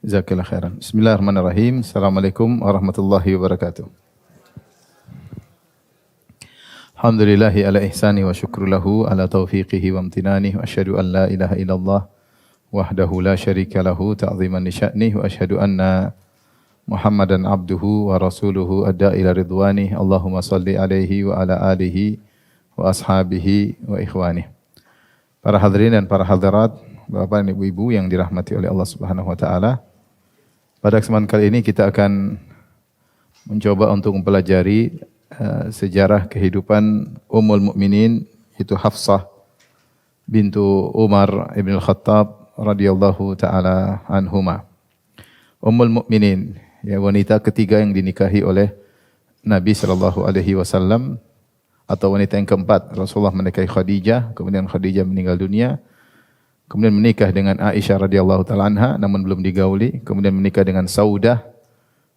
Jazakallahu khairan. Bismillahirrahmanirrahim. Assalamualaikum warahmatullahi wabarakatuh. Alhamdulillahi ala ihsani wa syukru lahu ala taufiqihi wa amtinani wa asyhadu an la ilaha illallah wahdahu la syarika lahu ta'ziman li sya'nih wa asyhadu anna Muhammadan abduhu wa rasuluhu adda ila ridwani. Allahumma salli alaihi wa ala alihi wa ashabihi wa ikhwani. Para hadirin dan para hadirat, Bapak dan Ibu-ibu yang dirahmati oleh Allah Subhanahu wa taala. Pada kesempatan kali ini kita akan mencoba untuk mempelajari sejarah kehidupan Ummul Mukminin, yaitu Hafsah bintu Umar ibn al-Khattab radhiyallahu taala anhuma. Ummul Mukminin, ya, wanita ketiga yang dinikahi oleh Nabi sallallahu alaihi wasallam, atau wanita yang keempat. Rasulullah menikahi Khadijah, kemudian Khadijah meninggal dunia. Kemudian menikah dengan Aisyah radhiyallahu taala anha namun belum digauli, kemudian menikah dengan Saudah,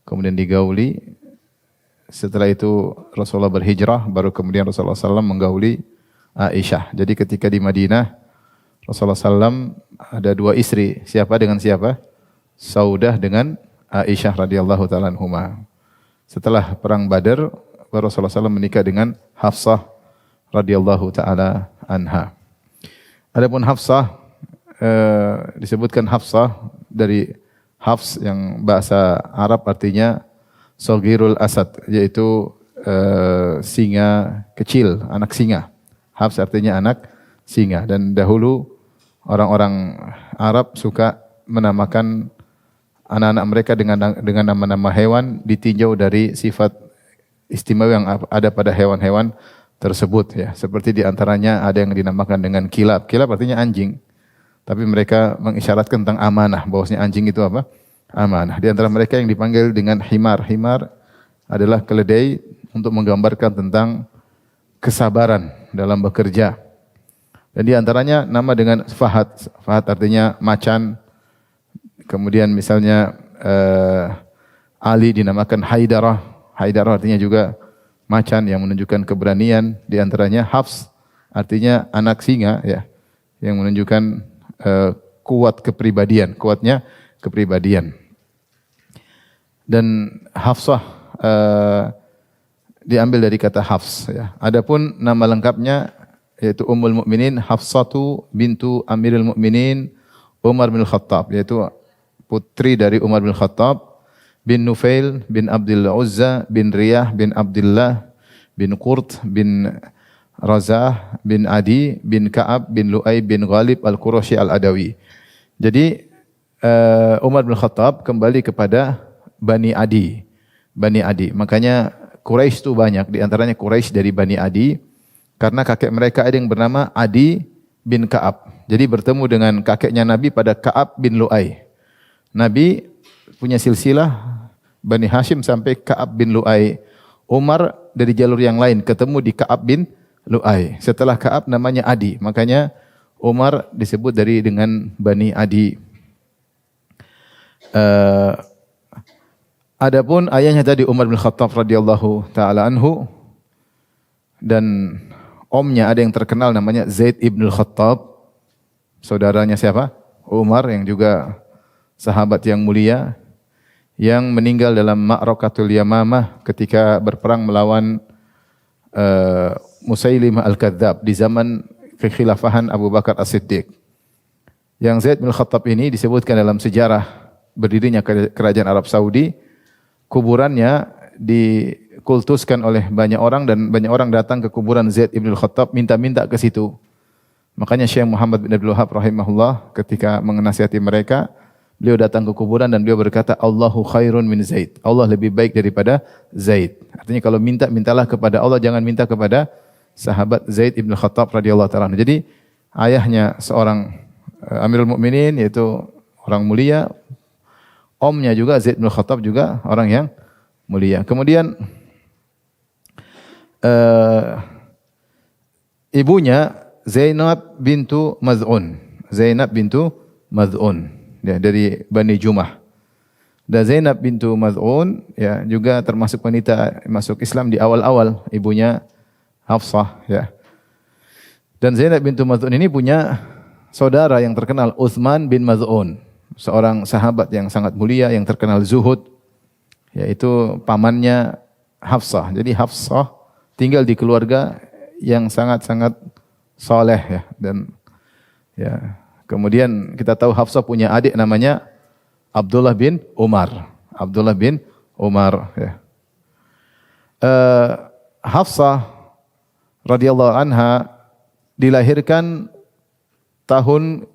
kemudian digauli. Setelah itu Rasulullah berhijrah, baru kemudian Rasulullah SAW menggauli Aisyah. Jadi ketika di Madinah, Rasulullah SAW ada dua istri. Siapa dengan siapa? Saudah dengan Aisyah radhiyallahu taala anhuma. Setelah perang Badar, baru Rasulullah SAW menikah dengan Hafsah radhiyallahu taala anha. Adapun Hafsah, disebutkan Hafsah dari Hafs yang bahasa Arab artinya Sogirul Asad, yaitu singa kecil, anak singa. Hafs artinya anak singa. Dan dahulu orang-orang Arab suka menamakan anak-anak mereka dengan nama-nama hewan ditinjau dari sifat istimewa yang ada pada hewan-hewan tersebut. Ya, seperti diantaranya ada yang dinamakan dengan kilab. Kilab artinya anjing. Tapi mereka mengisyaratkan tentang amanah, bahwasanya anjing itu apa? Amanah. Di antara mereka yang dipanggil dengan himar. Himar adalah keledai untuk menggambarkan tentang kesabaran dalam bekerja. Dan di antaranya nama dengan Fahad. Fahad artinya macan. Kemudian misalnya Ali dinamakan Haidarah. Haidarah artinya juga macan yang menunjukkan keberanian. Di antaranya Hafs artinya anak singa, ya, yang menunjukkan kuat kepribadian, kuatnya kepribadian. Dan Hafsah diambil dari kata Hafs, ya. Adapun nama lengkapnya yaitu Ummul Mukminin Hafsatu bintu Amirul Mukminin Umar bin Khattab, yaitu putri dari Umar bin Khattab bin Nufail bin Abdul Uzza bin Riyah bin Abdullah bin Qurt bin Razah bin Adi bin Ka'ab bin Lu'ay bin Ghalib al-Qurashi al-Adawi. Jadi Umar bin Khattab kembali kepada Bani Adi. Bani Adi. Makanya Quraisy itu banyak, di antaranya Quraisy dari Bani Adi, karena kakek mereka ada yang bernama Adi bin Ka'ab. Jadi bertemu dengan kakeknya Nabi pada Ka'ab bin Lu'ay. Nabi punya silsilah Bani Hashim sampai Ka'ab bin Lu'ay. Umar dari jalur yang lain ketemu di Ka'ab bin Lu'ay. Setelah Ka'ab namanya Adi. Makanya Umar disebut dengan Bani Adi. Adapun ayahnya tadi Umar bin Khattab radhiyallahu taala anhu, dan omnya ada yang terkenal namanya Zaid ibn Khattab. Saudaranya siapa? Umar, yang juga sahabat yang mulia, yang meninggal dalam Ma'rakatul Yamamah ketika berperang melawan Musailimah al-Kadzab di zaman kekhilafahan Abu Bakar As-Siddiq. Yang Zaid bin Khattab ini disebutkan dalam sejarah berdirinya kerajaan Arab Saudi, kuburannya dikultuskan oleh banyak orang dan banyak orang datang ke kuburan Zaid bin Khattab minta-minta ke situ. Makanya Syekh Muhammad bin Abdul Wahab rahimahullah ketika menasihati mereka, beliau datang ke kuburan dan beliau berkata, Allahu khairun min Zaid. Allah lebih baik daripada Zaid. Artinya kalau minta, mintalah kepada Allah, jangan minta kepada sahabat Zaid ibn Khattab radhiyallahu ta'ala. Jadi ayahnya seorang Amirul Mukminin, yaitu orang mulia. Omnya juga Zaid bin Khattab juga orang yang mulia. Kemudian ibunya Zainab bintu Maz'un. Zainab bintu Maz'un, ya, dari Bani Jumah. Dan Zainab bintu Maz'un, ya, juga termasuk wanita masuk Islam di awal-awal, ibunya Hafsah, ya. Dan Zainab bintu Maz'un ini punya saudara yang terkenal, Utsman bin Maz'un. seorang sahabat yang sangat mulia yang terkenal zuhud, yaitu pamannya Hafsah. Jadi Hafsah tinggal di keluarga yang sangat-sangat soleh ya, dan ya kemudian kita tahu Hafsah punya adik namanya Abdullah bin Umar. Abdullah bin Umar ya. Hafsah radhiyallahu anha dilahirkan tahun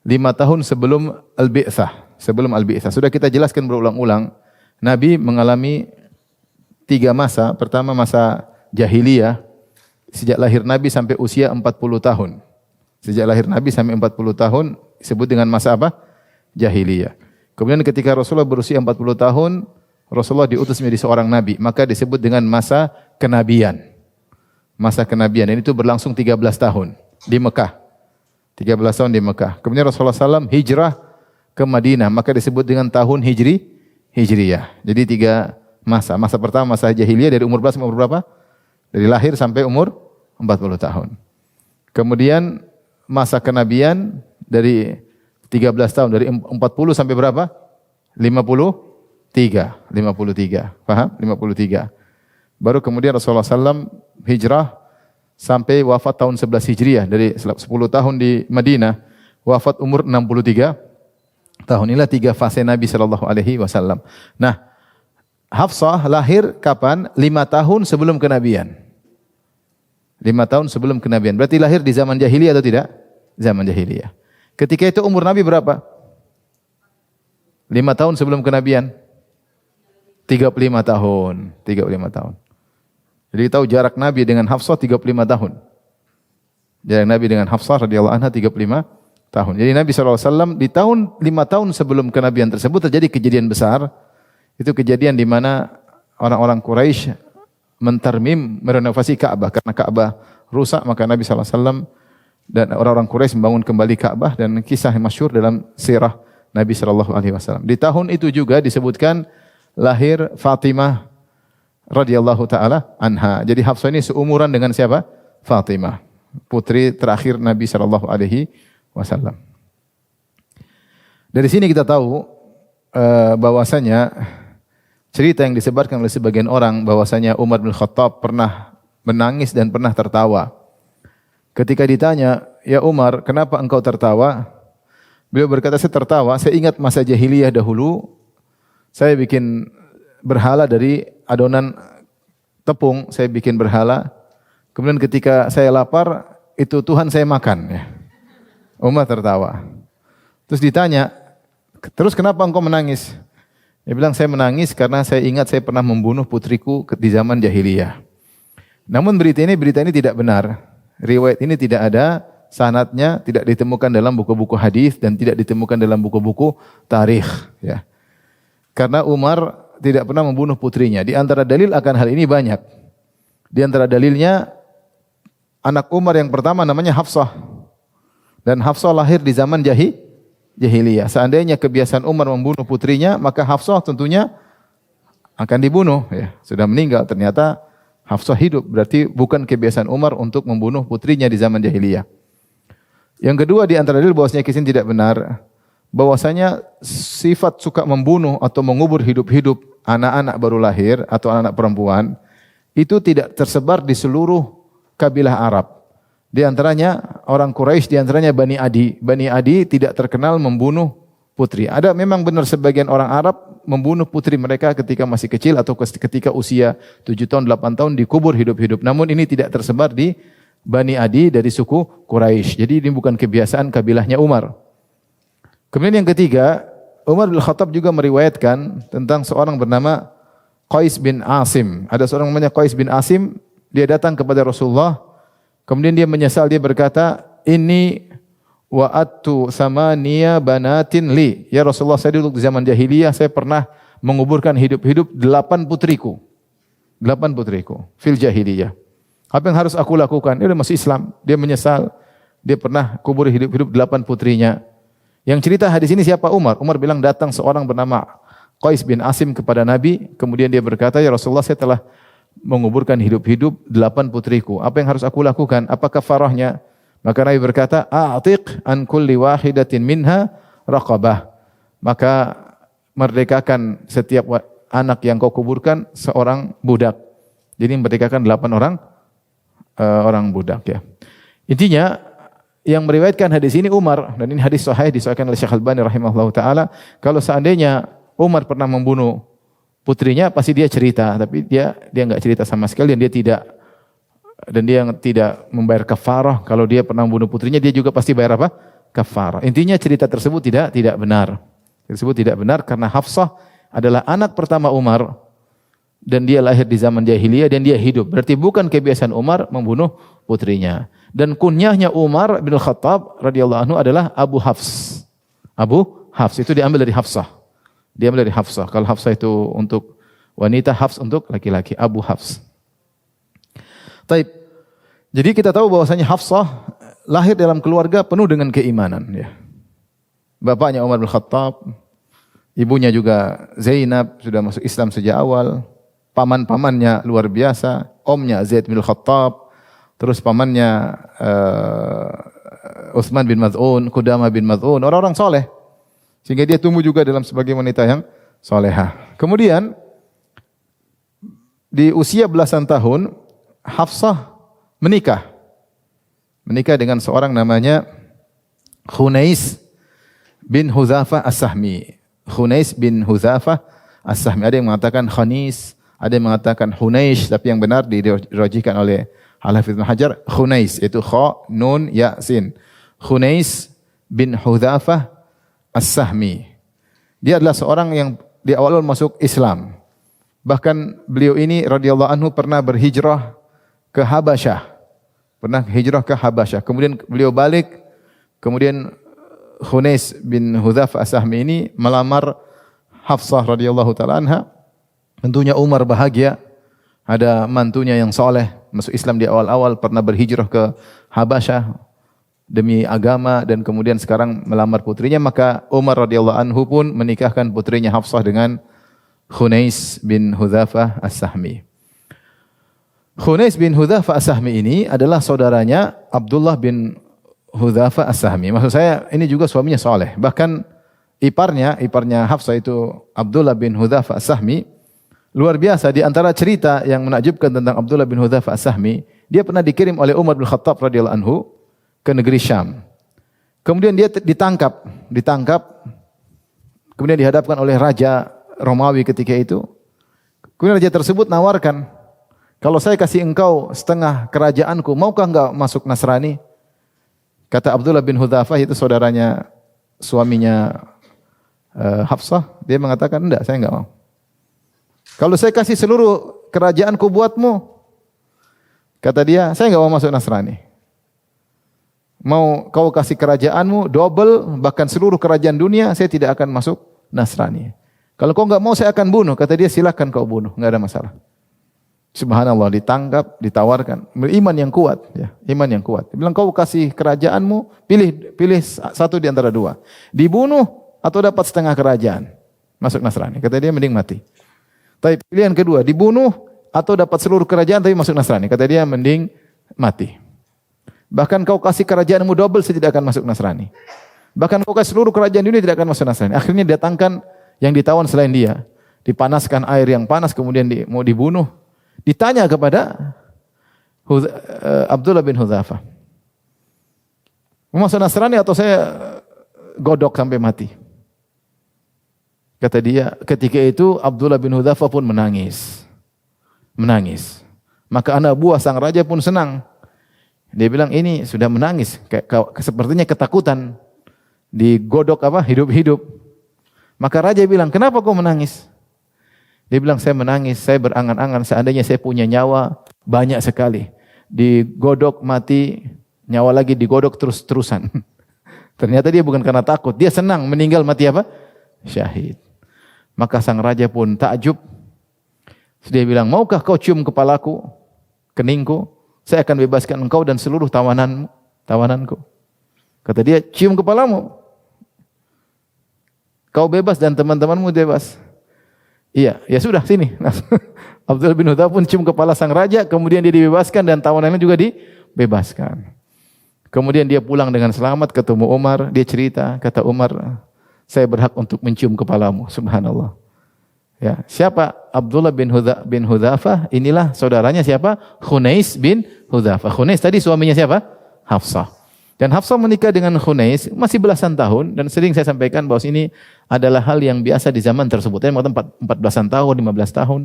5 tahun sebelum Al-Bi'tsah. Sebelum Al-Bi'tsah. Sudah kita jelaskan berulang-ulang, Nabi mengalami 3 masa. Pertama masa jahiliyah, sejak lahir Nabi sampai usia 40 tahun. Sejak lahir Nabi sampai 40 tahun disebut dengan masa apa? Jahiliyah. Kemudian ketika Rasulullah berusia 40 tahun, Rasulullah diutus menjadi seorang nabi, maka disebut dengan masa kenabian. Masa kenabian, dan itu berlangsung 13 tahun di Mekah. 13 tahun di Mekah. Kemudian Rasulullah SAW hijrah ke Madinah, maka disebut dengan tahun Hijriyah. Jadi 3 masa. Masa pertama masa jahiliyah dari umur berapa sampai umur berapa? Dari lahir sampai umur 40 tahun. Kemudian masa kenabian dari 13 tahun, dari 40 sampai berapa? 53. Paham? 53. Baru kemudian Rasulullah SAW hijrah sampai wafat tahun 11 Hijriah. Dari 10 tahun di Madinah, wafat umur 63 tahun. Inilah 3 fase Nabi SAW. Nah, Hafsah lahir kapan? 5 tahun sebelum kenabian. 5 tahun sebelum kenabian. Berarti lahir di zaman jahiliyah atau tidak? Zaman jahiliyah. Ketika itu umur Nabi berapa? 5 tahun sebelum kenabian. 35 tahun. 35 tahun. Jadi tahu jarak Nabi dengan Hafsah 35 tahun. Jarak Nabi dengan Hafsah radhiyallahu anha 35 tahun. Jadi Nabi SAW di tahun 5 tahun sebelum kenabian tersebut terjadi kejadian besar. Itu kejadian di mana orang-orang Quraisy mentarmim, merenovasi Ka'bah. Karena Ka'bah rusak, maka Nabi SAW dan orang-orang Quraisy membangun kembali Ka'bah, dan kisah yang masyhur dalam sirah Nabi SAW. Di tahun itu juga disebutkan lahir Fatimah radhiyallahu taala anha. Jadi Hafsah ini seumuran dengan siapa? Fatimah, putri terakhir Nabi SAW. Dari sini kita tahu bahwasanya cerita yang disebarkan oleh sebagian orang bahwasanya Umar bin Khattab pernah menangis dan pernah tertawa. Ketika ditanya, "Ya Umar, kenapa engkau tertawa?" Beliau berkata, "Saya tertawa, saya ingat masa jahiliyah dahulu. Saya bikin berhala dari adonan tepung, saya bikin berhala. Kemudian ketika saya lapar, itu Tuhan saya makan." Ya. Umar tertawa. Terus ditanya, "Terus kenapa engkau menangis?" Dia bilang, "Saya menangis karena saya ingat saya pernah membunuh putriku di zaman jahiliyah." Namun berita ini tidak benar. Riwayat ini tidak ada sanadnya, tidak ditemukan dalam buku-buku hadis dan tidak ditemukan dalam buku-buku tarikh. Ya. Karena Umar tidak pernah membunuh putrinya. Di antara dalil akan hal ini banyak. Di antara dalilnya, anak Umar yang pertama namanya Hafsah. Dan Hafsah lahir di zaman jahiliyah. Seandainya kebiasaan Umar membunuh putrinya, maka Hafsah tentunya akan dibunuh. Ya, sudah meninggal, ternyata Hafsah hidup. Berarti bukan kebiasaan Umar untuk membunuh putrinya di zaman jahiliyah. Yang kedua, di antara dalil bahwasanya kisah tidak benar, bahwasanya sifat suka membunuh atau mengubur hidup-hidup anak-anak baru lahir atau anak-anak perempuan itu tidak tersebar di seluruh kabilah Arab. Di antaranya orang Quraisy, di antaranya Bani Adi. Bani Adi tidak terkenal membunuh putri. Ada memang benar sebagian orang Arab membunuh putri mereka ketika masih kecil atau ketika usia 7 tahun, 8 tahun dikubur hidup-hidup. Namun ini tidak tersebar di Bani Adi dari suku Quraisy. Jadi ini bukan kebiasaan kabilahnya Umar. Kemudian yang ketiga, Umar bin Khattab juga meriwayatkan tentang seorang bernama Qais bin Asim. Ada seorang namanya Qais bin Asim, dia datang kepada Rasulullah. Kemudian dia menyesal, dia berkata, "Inni wa'attu samaniya banatin li." Ya Rasulullah, saya dulu di zaman jahiliyah saya pernah menguburkan hidup-hidup 8 putriku. 8 putriku fil jahiliyah. Apa yang harus aku lakukan? Dia masih Islam, dia menyesal. Dia pernah kubur hidup-hidup 8 putrinya. Yang cerita hadis ini siapa? Umar. Umar bilang datang seorang bernama Qais bin Asim kepada Nabi, kemudian dia berkata, "Ya Rasulullah, saya telah menguburkan hidup-hidup 8 putriku. Apa yang harus aku lakukan? Apa kafarahnya?" Maka Nabi berkata, "A'tiq an kulli wahidatin minha raqabah." maka merdekakan setiap anak yang kau kuburkan seorang budak. Jadi merdekakan 8 orang budak ya. Intinya yang meriwayatkan hadis ini Umar, dan ini hadis sahih disahihkan oleh Syekh Al-Albani rahimahullahu taala, kalau seandainya Umar pernah membunuh putrinya pasti dia cerita, tapi dia enggak cerita sama sekali, dan dia tidak membayar kafarah. Kalau dia pernah membunuh putrinya, dia juga pasti bayar apa? Kafarah. Intinya cerita tersebut tidak benar. Tersebut tidak benar karena Hafsah adalah anak pertama Umar dan dia lahir di zaman jahiliyah dan dia hidup. Berarti bukan kebiasaan Umar membunuh putrinya. Dan kunyahnya Umar bin Khattab radhiyallahu anhu adalah Abu Hafs. Abu Hafs itu diambil dari Hafsah. Diambil dari Hafsah. Kalau Hafsah itu untuk wanita, Hafs untuk laki-laki. Abu Hafs. Taib. Jadi kita tahu bahwasanya Hafsah lahir dalam keluarga penuh dengan keimanan. Ya. Bapaknya Umar bin Khattab, ibunya juga Zainab, sudah masuk Islam sejak awal. Paman-pamannya luar biasa. Omnya Zaid bin Khattab. Terus pamannya Utsman bin Maz'un, Qudamah bin Maz'un, orang-orang soleh. Sehingga dia tumbuh juga dalam sebagai wanita yang solehah. Kemudian di usia belasan tahun, Hafsah menikah. Menikah dengan seorang namanya Khunais bin Hudzafah As-Sahmi. Khunais bin Hudzafah As-Sahmi. Ada yang mengatakan Khanis, ada yang mengatakan Hunais, tapi yang benar dirajihkan oleh Al-Hafidz Ibnu Hajar, Khunais, itu kha, nun, ya, sin. Khunais bin Hudzafah As-Sahmi. Dia adalah seorang yang di awal masuk Islam. Bahkan beliau ini radhiyallahu anhu pernah berhijrah ke Habasyah. Pernah hijrah ke Habasyah. Kemudian beliau balik. Kemudian Khunais bin Hudzafah As-Sahmi ini melamar Hafsah radhiyallahu taala anha. Tentunya Umar bahagia. Ada mantunya yang soleh, masuk Islam di awal-awal, pernah berhijrah ke Habasyah demi agama, dan kemudian sekarang melamar putrinya. Maka Umar radhiyallahu anhu pun menikahkan putrinya Hafsah dengan Khunais bin Hudzafah As-Sahmi. Khunais bin Hudzafah As-Sahmi ini adalah saudaranya Abdullah bin Hudzafah As-Sahmi. Maksud saya ini juga suaminya soleh. Bahkan iparnya Hafsah itu Abdullah bin Hudzafah As-Sahmi. Luar biasa, di antara cerita yang menakjubkan tentang Abdullah bin Hudzafah As-Sahmi, dia pernah dikirim oleh Umar bin Khattab radhiyallahu anhu ke negeri Syam. Kemudian dia ditangkap, kemudian dihadapkan oleh raja Romawi ketika itu. Kemudian raja tersebut nawarkan, kalau saya kasih engkau setengah kerajaanku, maukah enggak masuk Nasrani? Kata Abdullah bin Hudzafah, itu saudaranya suaminya Hafsah, dia mengatakan, enggak, saya enggak mau. Kalau saya kasih seluruh kerajaanku buatmu, kata dia, saya enggak mau masuk Nasrani. Mau kau kasih kerajaanmu double, bahkan seluruh kerajaan dunia, saya tidak akan masuk Nasrani. Kalau kau enggak mau, saya akan bunuh. Kata dia, silakan kau bunuh, enggak ada masalah. Subhanallah, ditangkap, ditawarkan. Iman yang kuat, ya, iman yang kuat. Dia bilang, kau kasih kerajaanmu, pilih satu di antara dua. Dibunuh atau dapat setengah kerajaan. Masuk Nasrani. Kata dia, mending mati. Tapi pilihan kedua, dibunuh atau dapat seluruh kerajaan tapi masuk Nasrani. Kata dia, mending mati. Bahkan kau kasih kerajaanmu double, saya tidak akan masuk Nasrani. Bahkan kau kasih seluruh kerajaan dunia, tidak akan masuk Nasrani. Akhirnya datangkan yang ditawan selain dia. Dipanaskan air yang panas, kemudian mau dibunuh. Ditanya kepada Abdullah bin Hudzafah, mau masuk Nasrani atau saya godok sampai mati? Kata dia, ketika itu Abdullah bin Hudzafah pun menangis. Maka anak buah sang raja pun senang. Dia bilang, ini sudah menangis, sepertinya ketakutan, digodok hidup-hidup. Maka raja bilang, kenapa kau menangis? Dia bilang, saya menangis, saya berangan-angan seandainya saya punya nyawa banyak sekali. Digodok mati, nyawa lagi digodok terus-terusan. Ternyata dia bukan karena takut, dia senang meninggal mati syahid. Maka sang raja pun takjub. Dia bilang, maukah kau cium kepalaku, keningku? Saya akan bebaskan engkau dan seluruh tawananku. Kata dia, cium kepalamu. Kau bebas dan teman-temanmu bebas. Iya, ya sudah, sini. Abdullah bin Hudzafah pun cium kepala sang raja, kemudian dia dibebaskan dan tawanannya juga dibebaskan. Kemudian dia pulang dengan selamat, ketemu Umar, dia cerita, kata Umar, saya berhak untuk mencium kepalamu. Subhanallah. Ya, siapa? Abdullah bin Hudzafah, inilah saudaranya siapa? Khunais bin Hudzafah. Khunais tadi suaminya siapa? Hafsah. Dan Hafsah menikah dengan Khunais masih belasan tahun, dan sering saya sampaikan bahwa ini adalah hal yang biasa di zaman tersebut. Dia mengatakan 14-an tahun, 15 tahun.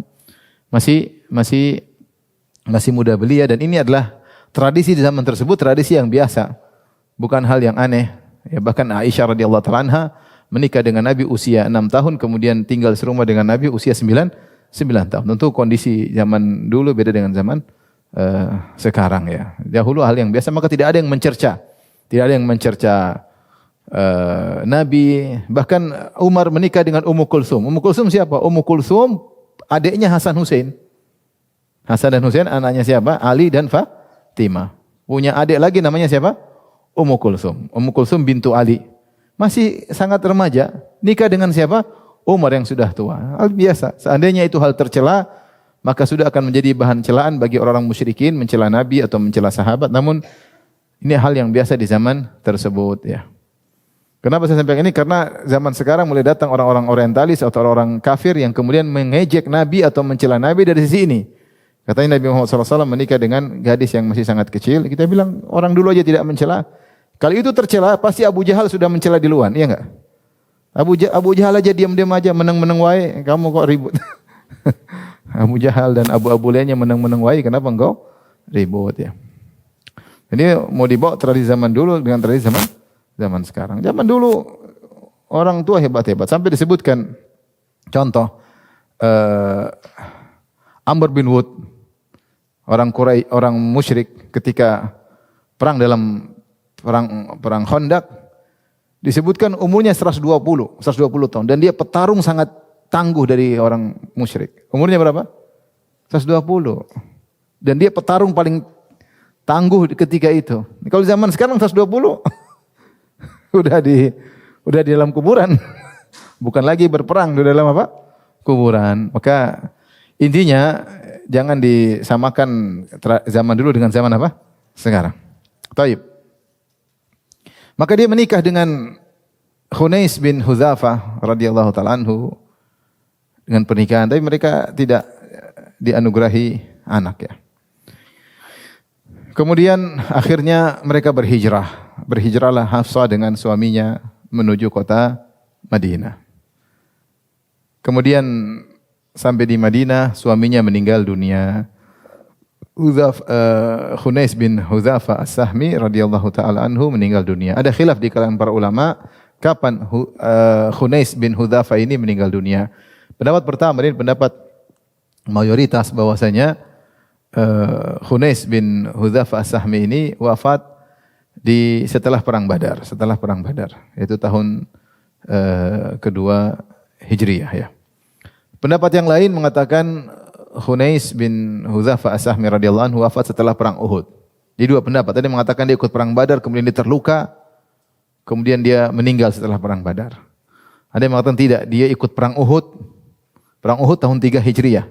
Masih muda belia, dan ini adalah tradisi di zaman tersebut, tradisi yang biasa. Bukan hal yang aneh. Ya, bahkan Aisyah radhiyallahu taala anha menikah dengan Nabi usia 6 tahun, kemudian tinggal serumah dengan Nabi usia 9 tahun. Tentu kondisi zaman dulu beda dengan zaman sekarang ya. Dahulu hal yang biasa, maka tidak ada yang mencerca. Tidak ada yang mencerca Nabi. Bahkan Umar menikah dengan Ummu Kulsum. Ummu Kulsum siapa? Ummu Kulsum adiknya Hasan Hussein. Hasan dan Hussein anaknya siapa? Ali dan Fatimah. Punya adik lagi namanya siapa? Ummu Kulsum. Ummu Kulsum bintu Ali. Masih sangat remaja, nikah dengan siapa? Umar yang sudah tua. Hal biasa. Seandainya itu hal tercela, maka sudah akan menjadi bahan celaan bagi orang-orang musyrikin mencela Nabi atau mencela sahabat. Namun ini hal yang biasa di zaman tersebut ya. Kenapa saya sampaikan ini? Karena zaman sekarang mulai datang orang-orang orientalis atau orang-orang kafir yang kemudian mengejek Nabi atau mencela Nabi dari sisi ini. Katanya Nabi Muhammad SAW menikah dengan gadis yang masih sangat kecil. Kita bilang orang dulu aja tidak mencela. Kalau itu tercela, pasti Abu Jahal sudah mencela duluan, iya enggak? Abu Jahal aja diam-diam aja, menang-menang wae, kamu kok ribut. Abu Jahal dan Abu lainnya menang-menang wae, kenapa engkau ribut ya? Jadi mau dibawa tradisi zaman dulu dengan tradisi zaman sekarang. Zaman dulu orang tua hebat-hebat, sampai disebutkan contoh Amr bin Wud, orang Quraisy, orang musyrik ketika perang Khandaq, disebutkan umurnya 120 tahun, dan dia petarung sangat tangguh dari orang musyrik. Umurnya berapa? 120. Dan dia petarung paling tangguh ketika itu. Kalau zaman sekarang 120 udah di dalam kuburan. Bukan lagi berperang, di dalam apa? Kuburan. Maka intinya jangan disamakan zaman dulu dengan zaman apa? Sekarang. Taib. Maka dia menikah dengan Khunais bin Hudzafah radhiyallahu taala anhu dengan pernikahan, tapi mereka tidak dianugerahi anak ya. Kemudian akhirnya mereka berhijrah. Berhijrahlah Hafsah dengan suaminya menuju kota Madinah. Kemudian sampai di Madinah, suaminya meninggal dunia. Khunais bin Hudzafah As-Sahmi radhiyallahu taala anhu meninggal dunia. Ada khilaf di kalangan para ulama kapan Khunais bin Hudzafah ini meninggal dunia. Pendapat pertama ini pendapat mayoritas bahwasanya Khunais bin Hudzafah As-Sahmi ini wafat setelah perang Badar, yaitu tahun kedua Hijriyah ya. Pendapat yang lain mengatakan Khunais bin Hudzafah As-Sahmi radhiyallahu anhu wafat setelah perang Uhud. Jadi dua pendapat. Tadi mengatakan dia ikut perang Badar, kemudian dia terluka, kemudian dia meninggal setelah perang Badar. Ada yang mengatakan tidak, dia ikut perang Uhud. Perang Uhud tahun 3 Hijriah.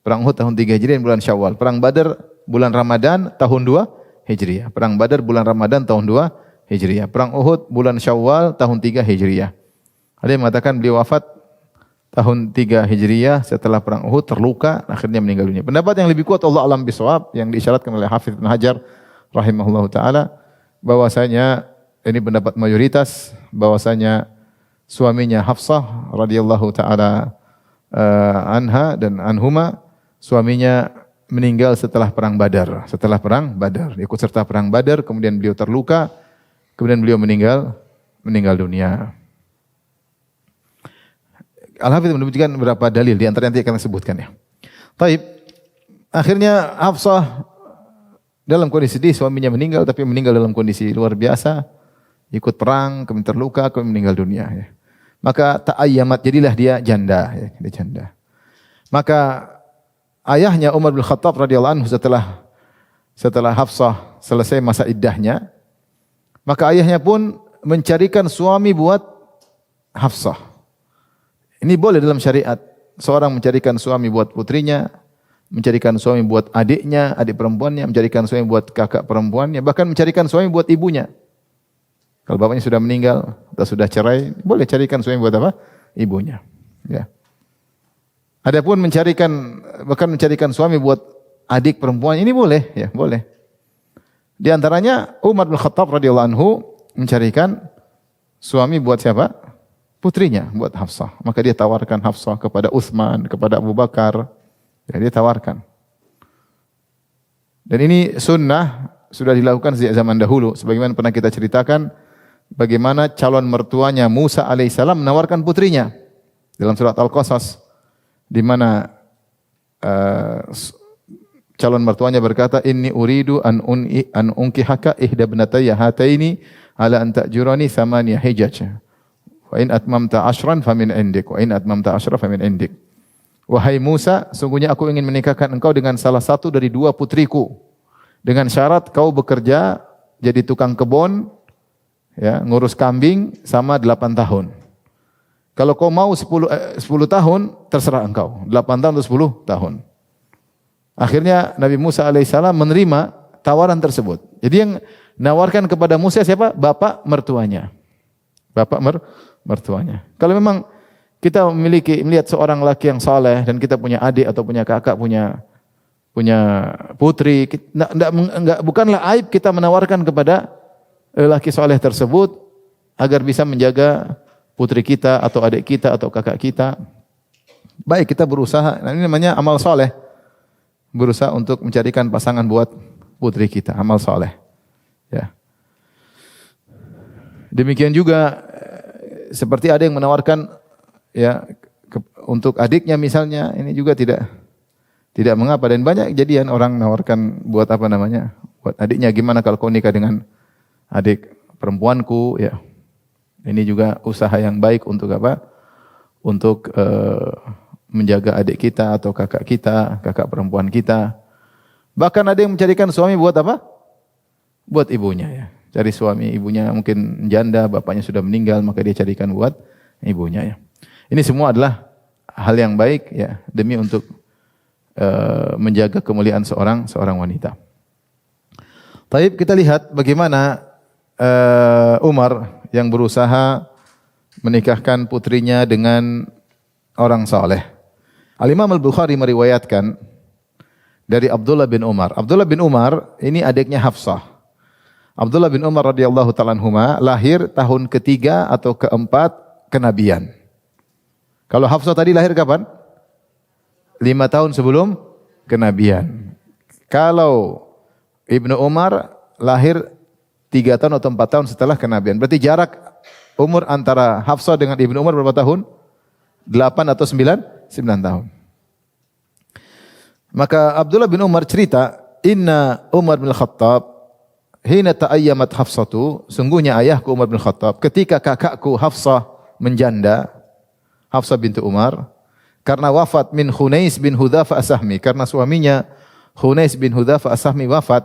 Perang Uhud tahun 3 Hijriah bulan Syawal. Perang Badar bulan Ramadan tahun 2 Hijriah. Perang Badar bulan Ramadan tahun 2 Hijriah. Perang Uhud bulan Syawal tahun 3 Hijriah. Ada yang mengatakan beliau wafat tahun 3 Hijriah setelah perang Uhud, terluka, akhirnya meninggal dunia. Pendapat yang lebih kuat Allah alam bisawab yang diisyaratkan oleh Hafidz Ibnu Hajar rahimahullahu taala bahwasanya ini pendapat mayoritas bahwasanya suaminya Hafsah radhiyallahu taala anha dan anhuma, suaminya meninggal setelah perang Badar. Ikut serta perang Badar, kemudian beliau terluka, kemudian beliau meninggal dunia. Al-Hafidz menunjukkan beberapa dalil di antara nanti akan sebutkan ya. Taib. Akhirnya Hafsah dalam kondisi sedih, suaminya meninggal, tapi meninggal dalam kondisi luar biasa. Ikut perang, kemudian terluka, kemudian meninggal dunia ya. Maka ta'ayyamat, jadilah dia janda ya, dia janda. Maka ayahnya Umar bin Khattab radhiyallahu anhu setelah Hafsah selesai masa iddahnya, maka ayahnya pun mencarikan suami buat Hafsah. Ini boleh dalam syariat. Seorang mencarikan suami buat putrinya, mencarikan suami buat adiknya, adik perempuannya, mencarikan suami buat kakak perempuannya, bahkan mencarikan suami buat ibunya. Kalau bapaknya sudah meninggal atau sudah cerai, boleh carikan suami buat apa? Ibunya. Ya. Adapun bahkan mencarikan suami buat adik perempuan, ini boleh, ya, boleh. Di antaranya Umar bin Khattab radhiyallahu anhu mencarikan suami buat siapa? Putrinya, buat Hafsah. Maka dia tawarkan Hafsah kepada Utsman, kepada Abu Bakar. Ya, dia tawarkan. Dan ini sunnah sudah dilakukan sejak zaman dahulu. Sebagaimana pernah kita ceritakan, bagaimana calon mertuanya Musa alaihissalam menawarkan putrinya dalam surat Al-Qasas, di mana calon mertuanya berkata, inni uridu an unkihaka ihda ibnatayya hataini ala an ta'jurani thamaniya hijaj. Wa in atmamta 'ashran famin indik wa in atmamta 'ashra famin indik. Wahai Musa, sungguhnya aku ingin menikahkan engkau dengan salah satu dari dua putriku, dengan syarat kau bekerja jadi tukang kebun, ya, ngurus kambing sama 8 tahun. Kalau kau mau 10 tahun, terserah engkau. 8 tahun atau 10 tahun. Akhirnya Nabi Musa alaihissalam menerima tawaran tersebut. Jadi yang nawarkan kepada Musa siapa? Bapak mertuanya. Bapak mertuanya. Kalau memang kita melihat seorang laki yang saleh dan kita punya adik atau punya kakak, punya putri, bukanlah aib kita menawarkan kepada laki saleh tersebut agar bisa menjaga putri kita atau adik kita atau kakak kita. Baik, kita berusaha, nah ini namanya amal saleh. Berusaha untuk mencarikan pasangan buat putri kita, amal saleh. Ya. Demikian juga seperti ada yang menawarkan, ya, untuk adiknya misalnya, ini juga tidak mengapa, dan banyak kejadian orang menawarkan buat apa namanya, buat adiknya, gimana kalau kau nikah dengan adik perempuanku, ya. Ini juga usaha yang baik untuk apa? Untuk menjaga adik kita atau kakak kita, kakak perempuan kita. Bahkan ada yang mencarikan suami buat apa? Buat ibunya, ya. Cari suami, ibunya mungkin janda, bapaknya sudah meninggal, maka dia carikan buat ibunya, ya. Ini semua adalah hal yang baik, ya, demi untuk menjaga kemuliaan seorang wanita. Taib, kita lihat bagaimana Umar yang berusaha menikahkan putrinya dengan orang saleh. Al-Imam Al-Bukhari meriwayatkan dari Abdullah bin Umar. Abdullah bin Umar ini adiknya Hafsah. Abdullah bin Umar radhiyallahu ta'ala anhuma lahir tahun ketiga atau keempat kenabian. Kalau Hafsah tadi lahir kapan? 5 tahun sebelum kenabian. Kalau Ibnu Umar lahir 3 tahun atau 4 tahun setelah kenabian. Berarti jarak umur antara Hafsah dengan Ibnu Umar berapa tahun? 8 atau 9 tahun. Maka Abdullah bin Umar cerita, inna Umar bin Khattab hina ta'ayyamat Hafsatu, sungguhnya ayahku Umar bin Khattab ketika kakakku Hafsah menjanda, Hafsah bintu Umar, karena wafat min Khunais bin Hudzafa As-Sahmi, karena suaminya Khunais bin Hudzafa As-Sahmi wafat.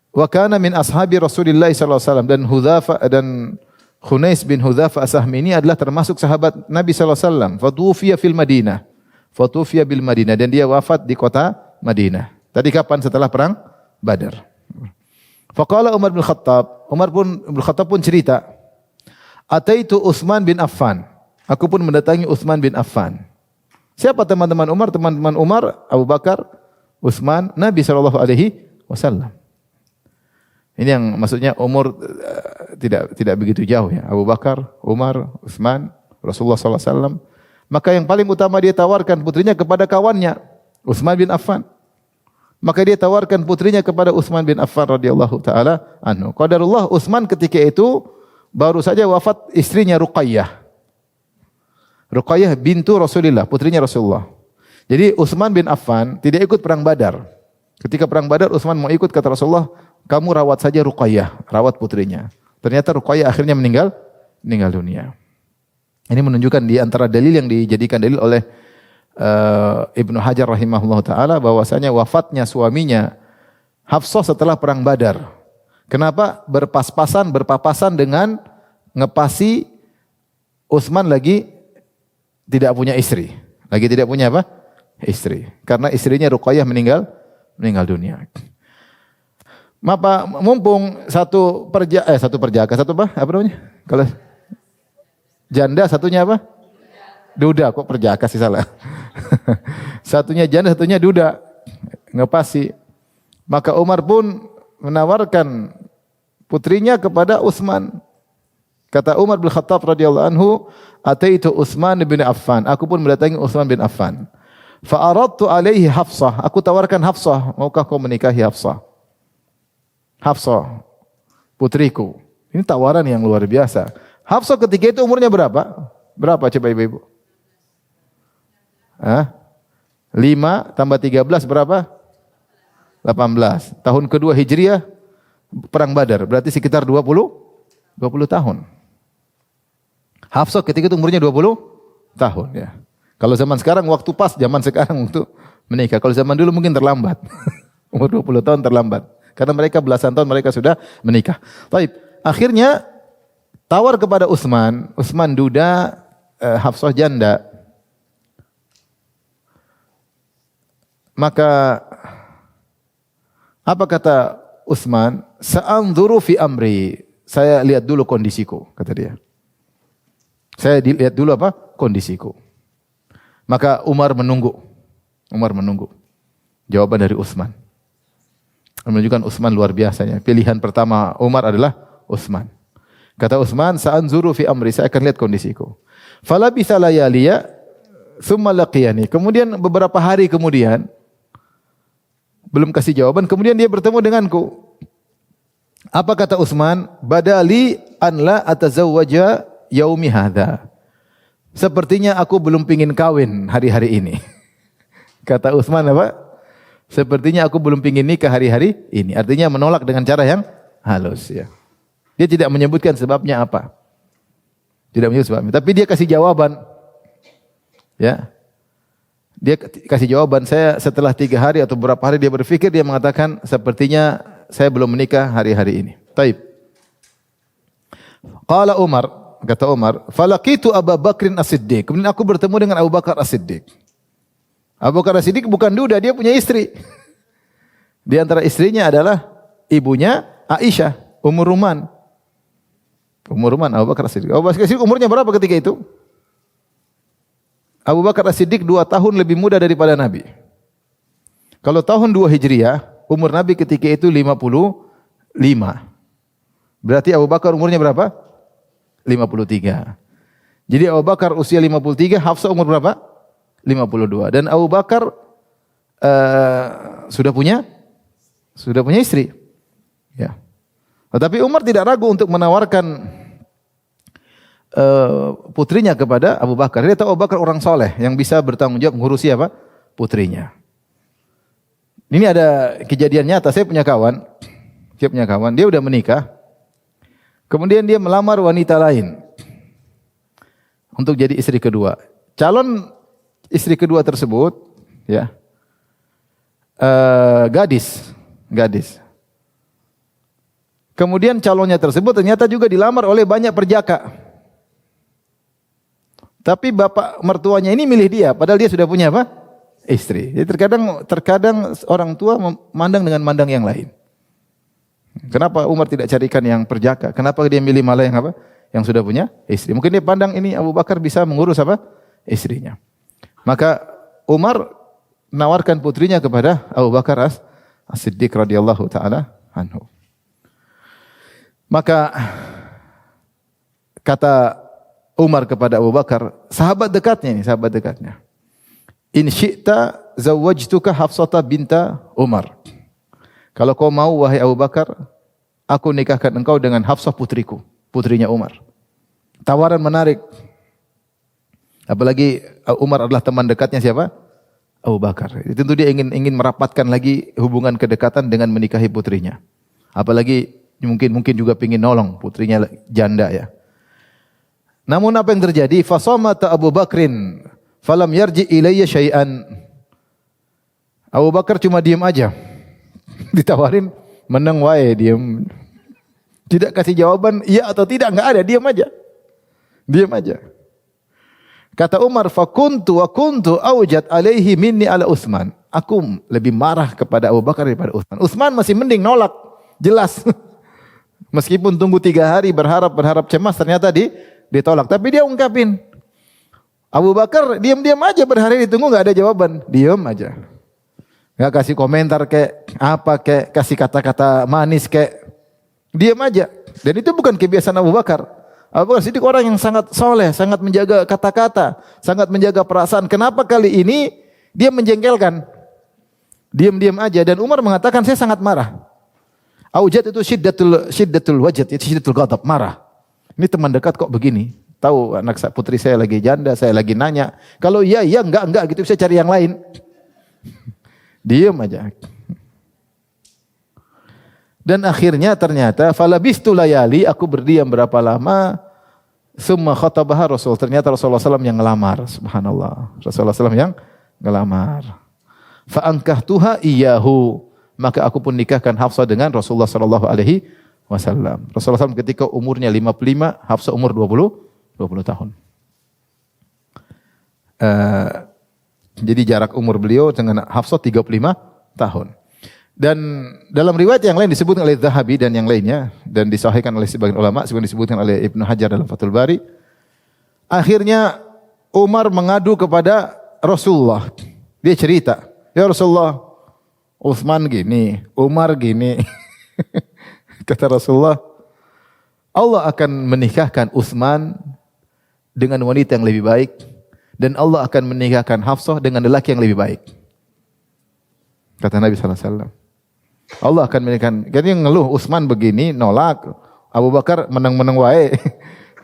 Wa kana min ashabi Rasulillah sallallahu alaihi wasallam, dan Khunais bin Hudzafa As-Sahmi ini adalah termasuk sahabat Nabi sallallahu alaihi wasallam. Fatufiya fil Madinah. Fatufiya bil Madinah, dan dia wafat di kota Madinah. Tadi kapan? Setelah perang Badar. Faqala Umar bin Khattab, Umar bin Khattab pun cerita, ataitu Utsman bin Affan. Aku pun mendatangi Utsman bin Affan. Siapa teman-teman Umar? Teman-teman Umar, Abu Bakar, Utsman, Nabi sallallahu alaihi wasallam. Ini yang maksudnya umur tidak begitu jauh, ya. Abu Bakar, Umar, Utsman, Rasulullah sallallahu alaihi wasallam. Maka yang paling utama dia tawarkan putrinya kepada kawannya, Utsman bin Affan. Maka dia tawarkan putrinya kepada Utsman bin Affan radhiyallahu taala anhu. Qadarullah, Utsman ketika itu baru saja wafat istrinya Ruqayyah. Ruqayyah bintu Rasulullah, putrinya Rasulullah. Jadi Utsman bin Affan tidak ikut perang Badar. Ketika perang Badar Utsman mau ikut, kata Rasulullah, kamu rawat saja Ruqayyah, rawat putrinya. Ternyata Ruqayyah akhirnya meninggal dunia. Ini menunjukkan di antara dalil yang dijadikan dalil oleh Ibnu Hajar rahimahullah ta'ala, bahwasanya wafatnya suaminya Hafsah setelah perang Badar. Kenapa? Berpapasan dengan ngepasi Utsman lagi tidak punya istri. Lagi tidak punya apa? Istri. Karena istrinya Ruqayyah meninggal dunia. Mumpung satu perjaka, satu apa? Apa namanya? Kalau janda, satunya apa? Duda, kok perjaka sih salah. Satunya janda, satunya duda. Ngepasi. Maka Umar pun menawarkan putrinya kepada Utsman. Kata Umar bin Khattab radhiyallahu anhu, "Ataitu Utsman bin Affan." Aku pun mendatangi Utsman bin Affan. Fa aradtu alaihi Hafsah. Aku tawarkan Hafsah, maukah kau menikahi Hafsah? Hafsah, putriku. Ini tawaran yang luar biasa. Hafsah ketika itu umurnya berapa? Berapa coba ibu-ibu? 5 tambah 13 berapa? 18. Tahun kedua Hijriah, Perang Badar. Berarti sekitar 20 tahun. Hafsah ketika itu umurnya 20 tahun. Ya. Kalau zaman sekarang waktu pas, zaman sekarang untuk menikah. Kalau zaman dulu mungkin terlambat. Umur 20 tahun terlambat. Karena mereka belasan tahun mereka sudah menikah. Baik, akhirnya tawar kepada Utsman. Utsman duda, Hafsah janda. Maka apa kata Utsman? Sa'anzuru fi amri. Saya lihat dulu kondisiku, kata dia. Saya lihat dulu apa? Kondisiku. Maka Umar menunggu. Jawaban dari Utsman. Menunjukkan Utsman luar biasanya. Pilihan pertama Umar adalah Utsman. Kata Utsman, "Sa'anzuru fi amri." Saya akan lihat kondisiku. Falabitha layaliya tsumma laqiyani. Kemudian beberapa hari kemudian belum kasih jawaban, kemudian dia bertemu denganku. Apa kata Utsman? "Badali an la atazawwaja yaumi hadza." Sepertinya aku belum pingin kawin hari-hari ini. Kata Utsman apa? Sepertinya aku belum pingin nikah hari-hari ini. Artinya menolak dengan cara yang halus. Ya. Dia tidak menyebutkan sebabnya apa. Tidak menyebut sebabnya. Tapi dia kasih jawaban. Ya. Dia kasih jawaban. Saya setelah 3 hari atau beberapa hari dia berpikir, dia mengatakan sepertinya saya belum menikah hari-hari ini. Taib. Qala Umar, kata Umar, "Falaqitu Abu Bakrin As-Siddiq." Kemudian aku bertemu dengan Abu Bakar As-Siddiq. Abu Bakar As-Siddiq bukan duda, dia punya istri. Di antara istrinya adalah ibunya Aisyah, Ummu Ruman. Ummu Ruman, Abu Bakar As-Siddiq. Abu Bakar As-Siddiq umurnya berapa ketika itu? Abu Bakar As-Siddiq 2 tahun lebih muda daripada Nabi. Kalau tahun 2 Hijriah, umur Nabi ketika itu 55. Berarti Abu Bakar umurnya berapa? 53. Jadi Abu Bakar usia 53, Hafsah umur berapa? 52. Dan Abu Bakar sudah punya istri. Ya. Tetapi Umar tidak ragu untuk menawarkan putrinya kepada Abu Bakar. Dia tahu Abu Bakar orang soleh yang bisa bertanggung jawab mengurusi apa? Putrinya. Ini ada kejadian nyata. Saya punya kawan, dia udah menikah. Kemudian dia melamar wanita lain untuk jadi istri kedua. Calon istri kedua tersebut, ya, gadis. Kemudian calonnya tersebut ternyata juga dilamar oleh banyak perjaka. Tapi bapak mertuanya ini milih dia, padahal dia sudah punya apa? Istri. Jadi terkadang orang tua memandang dengan mandang yang lain. Kenapa Umar tidak carikan yang perjaka? Kenapa dia milih malah yang apa? Yang sudah punya istri. Mungkin dia pandang ini Abu Bakar bisa mengurus apa? Istrinya. Maka Umar menawarkan putrinya kepada Abu Bakar As-Siddiq radhiyallahu taala anhu. Maka kata Umar kepada Abu Bakar, sahabat dekatnya. "In syi'ta zawwajtuka Hafsata binta Umar." Kalau kau mau wahai Abu Bakar, aku nikahkan engkau dengan Hafsah putriku, putrinya Umar. Tawaran menarik. Apalagi Umar adalah teman dekatnya siapa? Abu Bakar. Tentu dia ingin merapatkan lagi hubungan kedekatan dengan menikahi putrinya. Apalagi mungkin juga ingin nolong putrinya janda ya. Namun apa yang terjadi? Fasamata Abu Bakrin falam yarji ilayya syai'an. Abu Bakar cuma diam aja. Ditawarin menang wae diam. Tidak kasih jawaban iya atau tidak, enggak ada, diam aja. Kata Umar, "Fakuntu wa kuntu aujad alaihi minni ala Utsman." Aku lebih marah kepada Abu Bakar daripada Utsman. Utsman masih mending nolak. Jelas. Meskipun tunggu 3 hari berharap cemas, ternyata ditolak. Tapi dia ungkapin. Abu Bakar diam-diam aja berhari ditunggu nggak ada jawaban. Diam aja. Nggak kasih komentar kayak apa, kayak kasih kata-kata manis kayak. Diam aja. Dan itu bukan kebiasaan Abu Bakar. Abu Bakar Siddiq orang yang sangat soleh, sangat menjaga kata-kata, sangat menjaga perasaan. Kenapa kali ini dia menjengkelkan? Diam-diam aja. Dan Umar mengatakan saya sangat marah. Aujad itu syiddatul wajad, itu syiddatul ghadab, marah. Ini teman dekat kok begini. Tahu anak putri saya lagi janda, saya lagi nanya. Kalau iya, enggak gitu, saya cari yang lain. Diam aja. Dan akhirnya ternyata falabistu layali, aku berdiam berapa lama, summa khatabaha Rasul. Ternyata Rasulullah SAW yang ngelamar. Subhanallah. Rasulullah SAW yang ngelamar. Fa ankahtuha iyyahu. Maka aku pun nikahkan Hafsah dengan Rasulullah sallallahu alaihi wasallam. Rasulullah SAW ketika umurnya 55, Hafsah umur 20 tahun. Jadi jarak umur beliau dengan Hafsah 35 tahun. Dan dalam riwayat yang lain disebutkan oleh Zahabi dan yang lainnya dan disahihkan oleh sebagian ulama, sebagian disebutkan oleh Ibnu Hajar dalam Fathul Bari. Akhirnya Umar mengadu kepada Rasulullah. Dia cerita, "Ya Rasulullah, Utsman gini, Umar gini." Kata Rasulullah, Allah akan menikahkan Utsman dengan wanita yang lebih baik dan Allah akan menikahkan Hafsah dengan lelaki yang lebih baik. Kata Nabi sallallahu alaihi wasallam. Allah akan menikahkan. Jadi yang ngeluh Utsman begini, nolak. Abu Bakar menang-menang wae.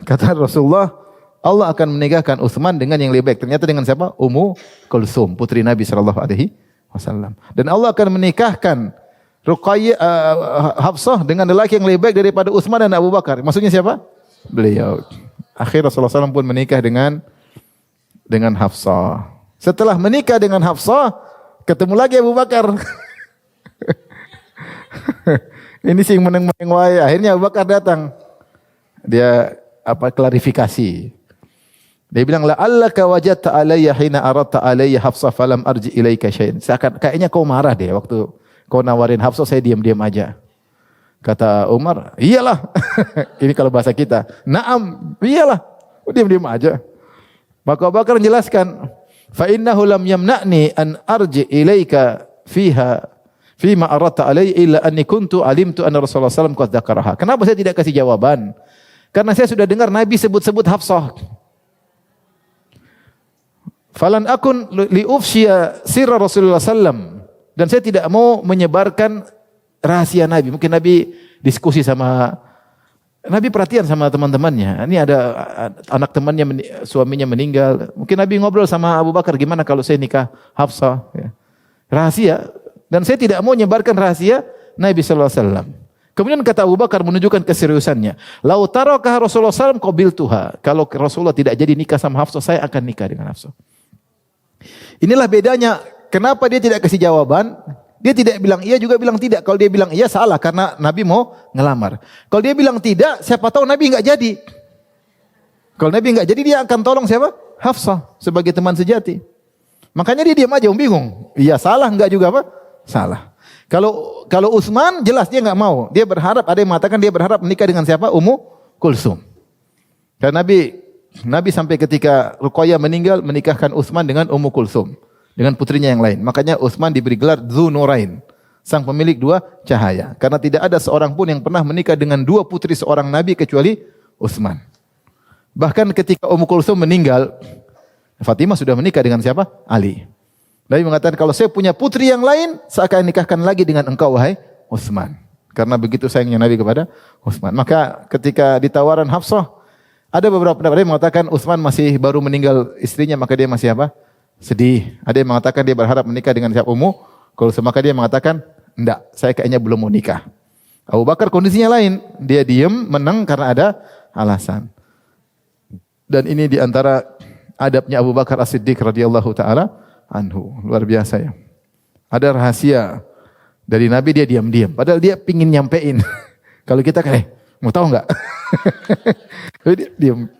Kata Rasulullah, Allah akan menikahkan Utsman dengan yang lebih baik. Ternyata dengan siapa? Ummu Kulsum, putri Nabi sallallahu alaihi wasallam. Dan Allah akan menikahkan Hafsah dengan lelaki yang lebih baik daripada Utsman dan Abu Bakar. Maksudnya siapa? Beliau. Akhirnya Rasulullah SAW pun menikah dengan Hafsah. Setelah menikah dengan Hafsah, ketemu lagi Abu Bakar. Ini sing meneng-meneng wae. Akhirnya Abu Bakar datang. Dia klarifikasi. Dia bilang, la'allaka wajadta alayya hina aradta alayya Hafsah falam arji ilaika syai'an. Kayaknya kau marah deh waktu kau nawarin Hafsah, saya diam-diam aja. Kata Umar, iyalah. Ini kalau bahasa kita. Naam, iyalah. Diam-diam aja. Maka Abu Bakar menjelaskan, fa innahu lam yamna'ni an arji ilaika fima aradta alayya illa anni kuntu alimtu anna Rasulullah sallallahu alaihi wasallam qad dzakaraha. Kenapa saya tidak kasih jawaban? Karena saya sudah dengar Nabi sebut-sebut Hafsah. Falan akun liufshiya sirra Rasulullah sallam, dan saya tidak mau menyebarkan rahasia Nabi. Mungkin Nabi diskusi sama Nabi, perhatian sama teman-temannya. Ini ada anak temannya suaminya meninggal. Mungkin Nabi ngobrol sama Abu Bakar, gimana kalau saya nikah Hafsah, ya. Rahasia, dan saya tidak mau menyebarkan rahasia Nabi sallallahu alaihi wasallam. Kemudian kata Abu Bakar menunjukkan keseriusannya. Lau tarakah Rasulullah sallallahu qabiltuha. Kalau Rasulullah tidak jadi nikah sama Hafsah, saya akan nikah dengan Hafsah. Inilah bedanya. Kenapa dia tidak kasih jawaban? Dia tidak bilang iya juga bilang tidak. Kalau dia bilang iya salah karena Nabi mau ngelamar. Kalau dia bilang tidak, siapa tahu Nabi enggak jadi. Kalau Nabi enggak jadi, dia akan tolong siapa? Hafsah sebagai teman sejati. Makanya dia diam aja, bingung. Iya salah enggak juga apa? Salah. Kalau Utsman jelas dia enggak mau. Dia berharap, ada yang mengatakan dia berharap menikah dengan siapa? Ummu Kulsum. Karena Nabi sampai ketika Ruqayyah meninggal menikahkan Utsman dengan Ummu Kulsum, dengan putrinya yang lain. Makanya Utsman diberi gelar Dzunurain, sang pemilik 2 cahaya. Karena tidak ada seorang pun yang pernah menikah dengan 2 putri seorang Nabi kecuali Utsman. Bahkan ketika Ummu Kulsum meninggal, Fatimah sudah menikah dengan siapa? Ali. Nabi mengatakan, kalau saya punya putri yang lain, saya akan nikahkan lagi dengan engkau wahai Utsman. Karena begitu sayangnya Nabi kepada Utsman. Maka ketika ditawaran Hafsah, ada beberapa pendapat yang mengatakan Utsman masih baru meninggal istrinya, maka dia masih apa? Sedih. Ada yang mengatakan dia berharap menikah dengan siapa? Ummu Kulsum. Maka dia mengatakan, enggak, saya kayaknya belum mau nikah. Abu Bakar kondisinya lain. Dia diam, menang karena ada alasan. Dan ini diantara adabnya Abu Bakar As-Siddiq radhiyallahu taala anhu. Luar biasa ya. Ada rahasia dari Nabi, dia diam-diam. Padahal dia pingin nyampein. Kalau kita kan, mau tahu enggak? Diam.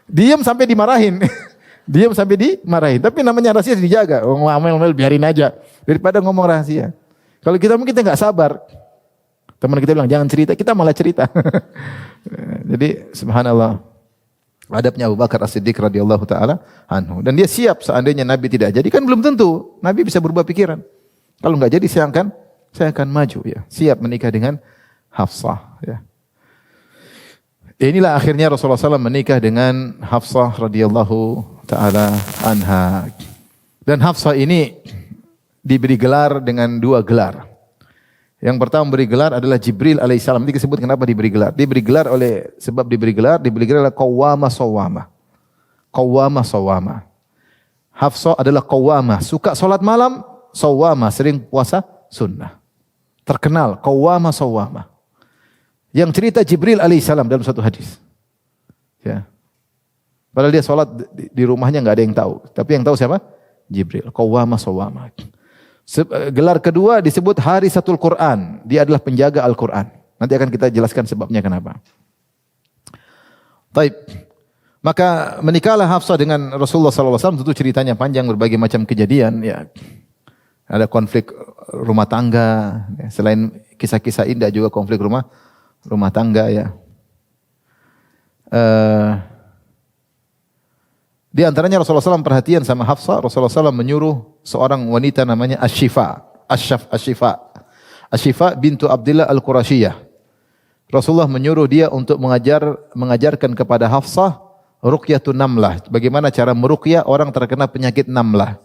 Diam sampai dimarahin. Diam sampai dimarahin. Tapi namanya rahasia dijaga. Ngomel-ngomel biarin aja. Daripada ngomong rahasia. Kalau kita mungkin enggak sabar. Teman kita bilang jangan cerita, kita malah cerita. Jadi subhanallah. Adabnya Abu Bakar As-Siddiq radhiyallahu taala anhu. Dan dia siap seandainya Nabi tidak jadi, kan belum tentu Nabi bisa berubah pikiran. Kalau enggak jadi saya akan maju ya. Siap menikah dengan Hafsah ya. Inilah akhirnya Rasulullah SAW menikah dengan Hafsah radhiyallahu taala anha. Dan Hafsah ini diberi gelar dengan 2 gelar. Yang pertama beri gelar adalah Jibril alaihissalam. Ini disebut kenapa diberi gelar. Diberi gelar diberi gelar adalah Qawwamah Sawwamah. Qawwamah Sawwamah. Hafsah adalah Qawwamah, suka salat malam, Sawwamah, sering puasa sunnah. Terkenal Qawwamah Sawwamah. Yang cerita Jibril alaihissalam dalam satu hadis. Ya. Padahal dia salat di rumahnya enggak ada yang tahu. Tapi yang tahu siapa? Jibril. Qawwamah Sawwamah. Gelar kedua disebut Harisatul Quran. Dia adalah penjaga Al-Quran. Nanti akan kita jelaskan sebabnya kenapa. Baik. Maka menikahlah Hafsah dengan Rasulullah SAW. Tentu ceritanya panjang, berbagai macam kejadian. Ya. Ada konflik rumah tangga. Ya. Selain kisah-kisah indah juga konflik rumah tangga. Ya. Di antaranya Rasulullah SAW perhatian sama Hafsah. Rasulullah SAW menyuruh seorang wanita namanya Asy-Syifa. Asy-Syifa bintu Abdillah Al-Qurasyiyah. Rasulullah menyuruh dia untuk mengajarkan kepada Hafsah ruqyatun namlah. Bagaimana cara meruqyah orang terkena penyakit namlah.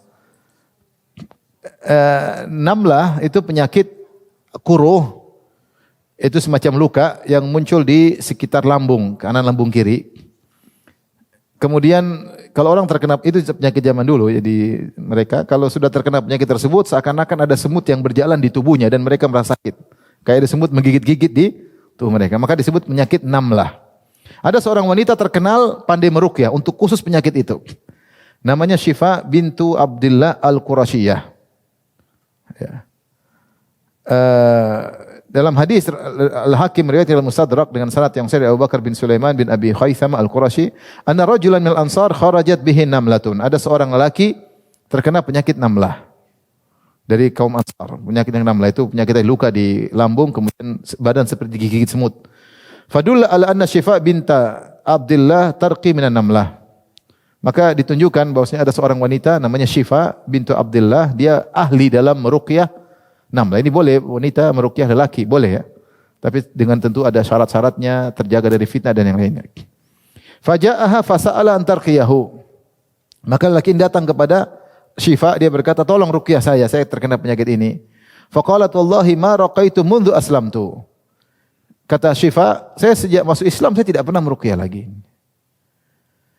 Namlah itu penyakit kuruh. Itu semacam luka yang muncul di sekitar lambung, kanan lambung kiri. Kemudian kalau orang terkena itu penyakit zaman dulu, jadi mereka kalau sudah terkena penyakit tersebut seakan-akan ada semut yang berjalan di tubuhnya dan mereka merasa sakit. Kayak ada semut menggigit-gigit di tubuh mereka. Maka disebut penyakit namlah. Ada seorang wanita terkenal pandai meruqyah untuk khusus penyakit itu. Namanya Syifa bintu Abdillah Al-Qurasyiyah. Ya. Dalam hadis Al-Hakim riwayat Al-Mustadrak dengan sanad yang sahih Abu Bakar bin Sulaiman bin Abi Khaytham Al-Qurashi, anna rajulan minal ansar kharajat bihi namlatun. Ada seorang lelaki terkena penyakit namlah. Dari kaum Ansar. Penyakit yang namlah itu penyakit luka di lambung kemudian badan seperti digigit semut. Fadulla ala anna Syifa binta Abdillah tarqi minan namlah. Maka ditunjukkan bahwasanya ada seorang wanita namanya Syifa bintu Abdillah, dia ahli dalam meruqyah namlah. Ini boleh wanita meruqyah lelaki, boleh ya. Tapi dengan tentu ada syarat-syaratnya, terjaga dari fitnah dan yang lainnya. Faja'aha fasa'ala an tarqiyahu. Maka lelaki datang kepada Syifa, dia berkata, "Tolong ruqyah saya terkena penyakit ini." Faqalat wallahi ma raqaitu mundu aslamtu. Kata Syifa, saya sejak masuk Islam saya tidak pernah meruqyah lagi.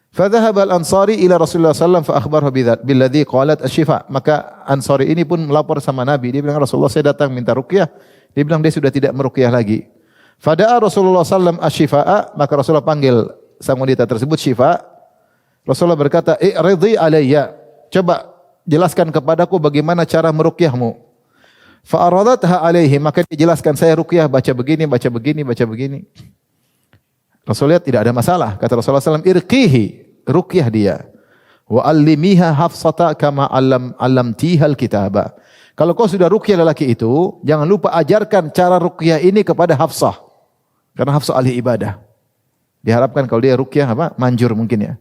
Fadhahaba al-Ansari ila Rasulullah sallallahu alaihi wasallam fa akhbarahu billadhi qalat asy-Syifa. Maka Ansari ini pun melapor sama Nabi. Dia bilang, Rasulullah saya datang minta ruqyah. Dia bilang dia sudah tidak meruqyah lagi. Fada'a Rasulullah sallallahu alaihi wasallam asy-Syifa'a, maka Rasulullah panggil sang wanita tersebut Syifa. Rasulullah berkata, "I'ridhi alayya." Coba jelaskan kepadaku bagaimana cara meruqyahmu. Fa aradatha alaihi, maka dia jelaskan, saya ruqyah baca begini, baca begini, baca begini. Rasulullah tidak ada masalah. Kata Rasulullah SAW, irqihi, ruqyah dia. Wa allimiha Hafsata kama allamtihal kitaba. Kalau kau sudah ruqyah lelaki itu, jangan lupa ajarkan cara ruqyah ini kepada Hafsah. Karena Hafsah ahli ibadah. Diharapkan kalau dia ruqyah manjur mungkin ya.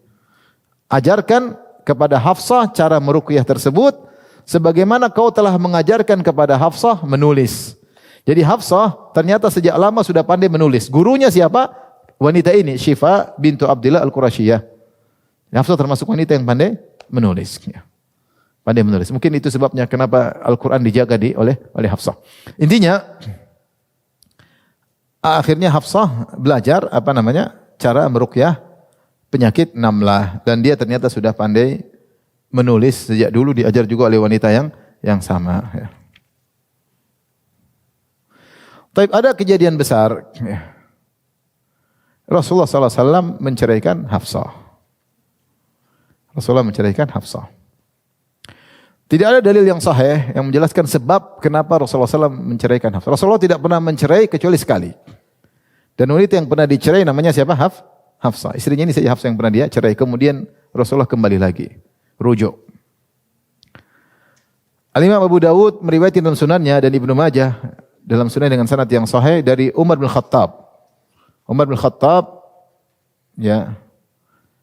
Ajarkan kepada Hafsah cara meruqyah tersebut, sebagaimana kau telah mengajarkan kepada Hafsah menulis. Jadi Hafsah ternyata sejak lama sudah pandai menulis. Gurunya siapa? Wanita ini, Syifa bintu Abdillah Al-Qurasyiyah. Hafsah termasuk wanita yang pandai menulis. Pandai menulis. Mungkin itu sebabnya kenapa Al-Quran dijaga oleh Hafsah. Intinya, akhirnya Hafsah belajar cara meruqyah penyakit namlah. Dan dia ternyata sudah pandai menulis sejak dulu, diajar juga oleh wanita yang sama. Ya. Tapi ada kejadian besar. Ya. Rasulullah SAW menceraikan Hafsah. Rasulullah menceraikan Hafsah. Tidak ada dalil yang sahih yang menjelaskan sebab kenapa Rasulullah SAW menceraikan Hafsah. Rasulullah tidak pernah mencerai kecuali sekali. Dan wanita yang pernah dicerai namanya siapa? Hafsah. Istrinya ini saja Hafsah yang pernah dia cerai. Kemudian Rasulullah kembali lagi. Rujuk. Al-Imam Abu Dawud meriwayatkan dalam sunannya dan Ibnu Majah dalam sunnah dengan sanad yang sahih dari Umar bin Khattab. Umar bin Khattab ya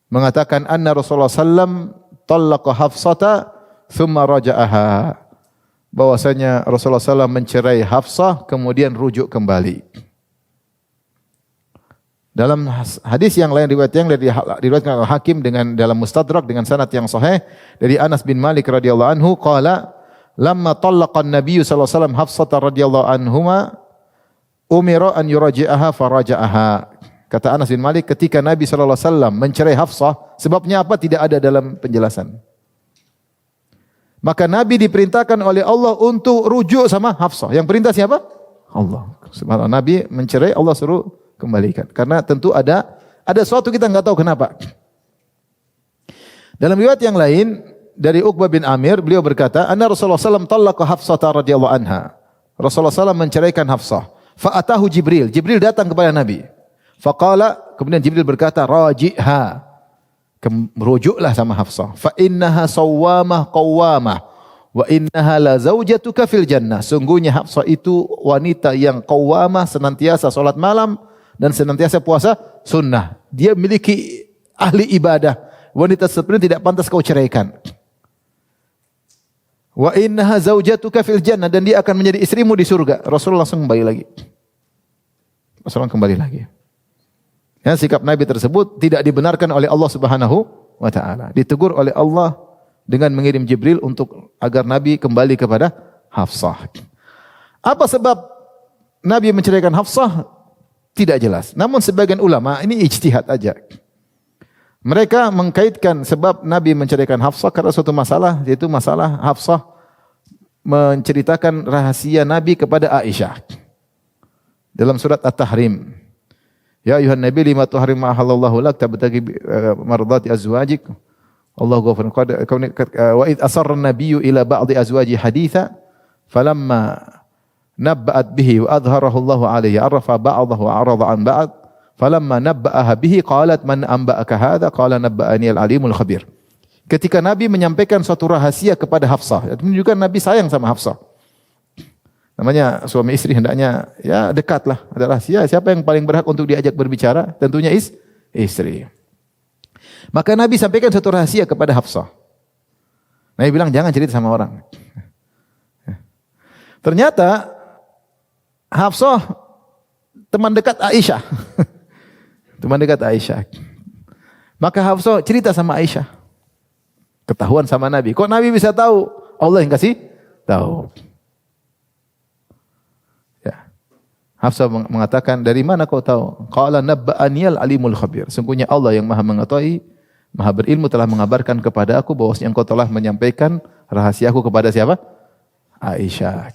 mengatakan anna Rasulullah sallam talaqa Hafsata thumma raja'aha. Bahwasanya Rasulullah sallam mencerai Hafsah kemudian rujuk kembali. Dalam hadis yang lain riwayat yang diriwayatkan Al-Hakim dengan dalam Mustadrak dengan sanad yang sahih dari Anas bin Malik radhiyallahu anhu qala lamma talaqa an-nabiy sallallahu alaihi wasallam Hafsah radhiyallahu anhuma umira an yuraji'aha faraja'aha. Kata Anas bin Malik ketika Nabi sallallahu alaihi wasallam mencerai Hafsah, sebabnya apa tidak ada dalam penjelasan. Maka Nabi diperintahkan oleh Allah untuk rujuk sama Hafsah. Yang perintah siapa? Allah. Subhanallah, Nabi mencerai, Allah suruh kembalikan. Karena tentu ada sesuatu kita enggak tahu kenapa. Dalam riwayat yang lain dari Uqbah bin Amir, beliau berkata, "Anna Rasulullah sallallahu alaihi wasallam talaqa Hafsah radhiyallahu anha." Rasulullah sallallahu menceraikan Hafsah. Fa atahu Jibril. Jibril datang kepada Nabi. Faqala, kemudian Jibril berkata, "Raji'ha." Rujuklah sama Hafsah. Fa innaha sawwamah qawwamah wa innaha la zaujatuka fil jannah. Sungguhnya Hafsah itu wanita yang qawwamah, senantiasa salat malam dan senantiasa puasa sunnah. Dia memiliki ahli ibadah. Wanita seperti ini tidak pantas kau ceraikan. Wa innaha zaujatuka fil jannah, dan dia akan menjadi istrimu di surga. Rasulullah langsung kembali lagi. Rasulullah kembali lagi. Ya, sikap Nabi tersebut tidak dibenarkan oleh Allah Subhanahu wa taala. Ditegur oleh Allah dengan mengirim Jibril untuk agar Nabi kembali kepada Hafsah. Apa sebab Nabi menceraikan Hafsah? Tidak jelas. Namun sebagian ulama, ini ijtihad aja. Mereka mengkaitkan sebab Nabi menceraikan Hafsah karena suatu masalah, yaitu masalah Hafsah menceritakan rahasia Nabi kepada Aisyah. Dalam surat At-Tahrim. Ya ayuhan nabi lima tuhrim ma halallahu lak tabtagi mardati azwajik. Allah ghafurun qad wa id asarra an-nabiyyu ila ba'di azwaji haditha falamma nabba'at bihi wa adhharahu Allah alayhi arafa ba'dahu wa arada an ba'd falamma nabba'aha bihi qalat man anba'aka hadha qala nabba'ani al-alimul khabir. Ketika Nabi menyampaikan suatu rahasia kepada Hafsah, itu menunjukkan Nabi sayang sama Hafsah. Namanya suami istri hendaknya ya dekatlah, ada rahasia. Siapa yang paling berhak untuk diajak berbicara? Tentunya istri. Maka Nabi sampaikan satu rahasia kepada Hafsah. Nabi bilang jangan cerita sama orang. Ternyata Hafsah teman dekat Aisyah. Teman dekat Aisyah. Maka Hafsah cerita sama Aisyah. Ketahuan sama Nabi. Kok Nabi bisa tahu? Allah yang kasih tahu. Hafsah mengatakan, dari mana kau tahu? Qala nabba'aniyal alimul khabir. Sungguhnya Allah yang maha mengetahui, maha berilmu telah mengabarkan kepada aku bahwasanya engkau telah menyampaikan rahasiaku kepada siapa? Aisyah.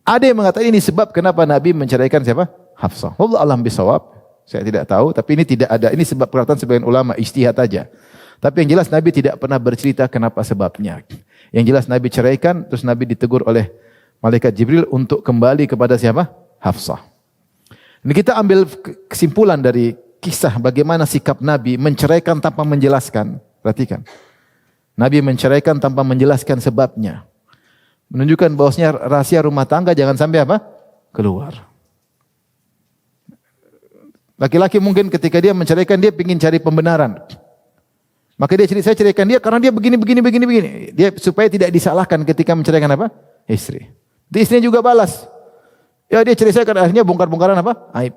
Ada yang mengatakan ini sebab kenapa Nabi menceraikan siapa? Hafsah. Wallahu a'lam bishawab. Saya tidak tahu, tapi ini tidak ada. Ini sebab perkataan sebagian ulama, ijtihad saja. Tapi yang jelas Nabi tidak pernah bercerita kenapa sebabnya. Yang jelas Nabi ceraikan, terus Nabi ditegur oleh Malaikat Jibril untuk kembali kepada siapa? Hafsah. Ini kita ambil kesimpulan dari kisah bagaimana sikap Nabi menceraikan tanpa menjelaskan. Perhatikan. Nabi menceraikan tanpa menjelaskan sebabnya. Menunjukkan bahwasanya rahasia rumah tangga jangan sampai apa? Keluar. Laki-laki mungkin ketika dia menceraikan dia ingin cari pembenaran. Maka dia cerita, saya ceraikan dia karena dia begini. Dia supaya tidak disalahkan ketika menceraikan apa? Istri. Di istrinya juga balas. Ya dia cerai saya kan akhirnya bongkar-bongkaran apa? Aib.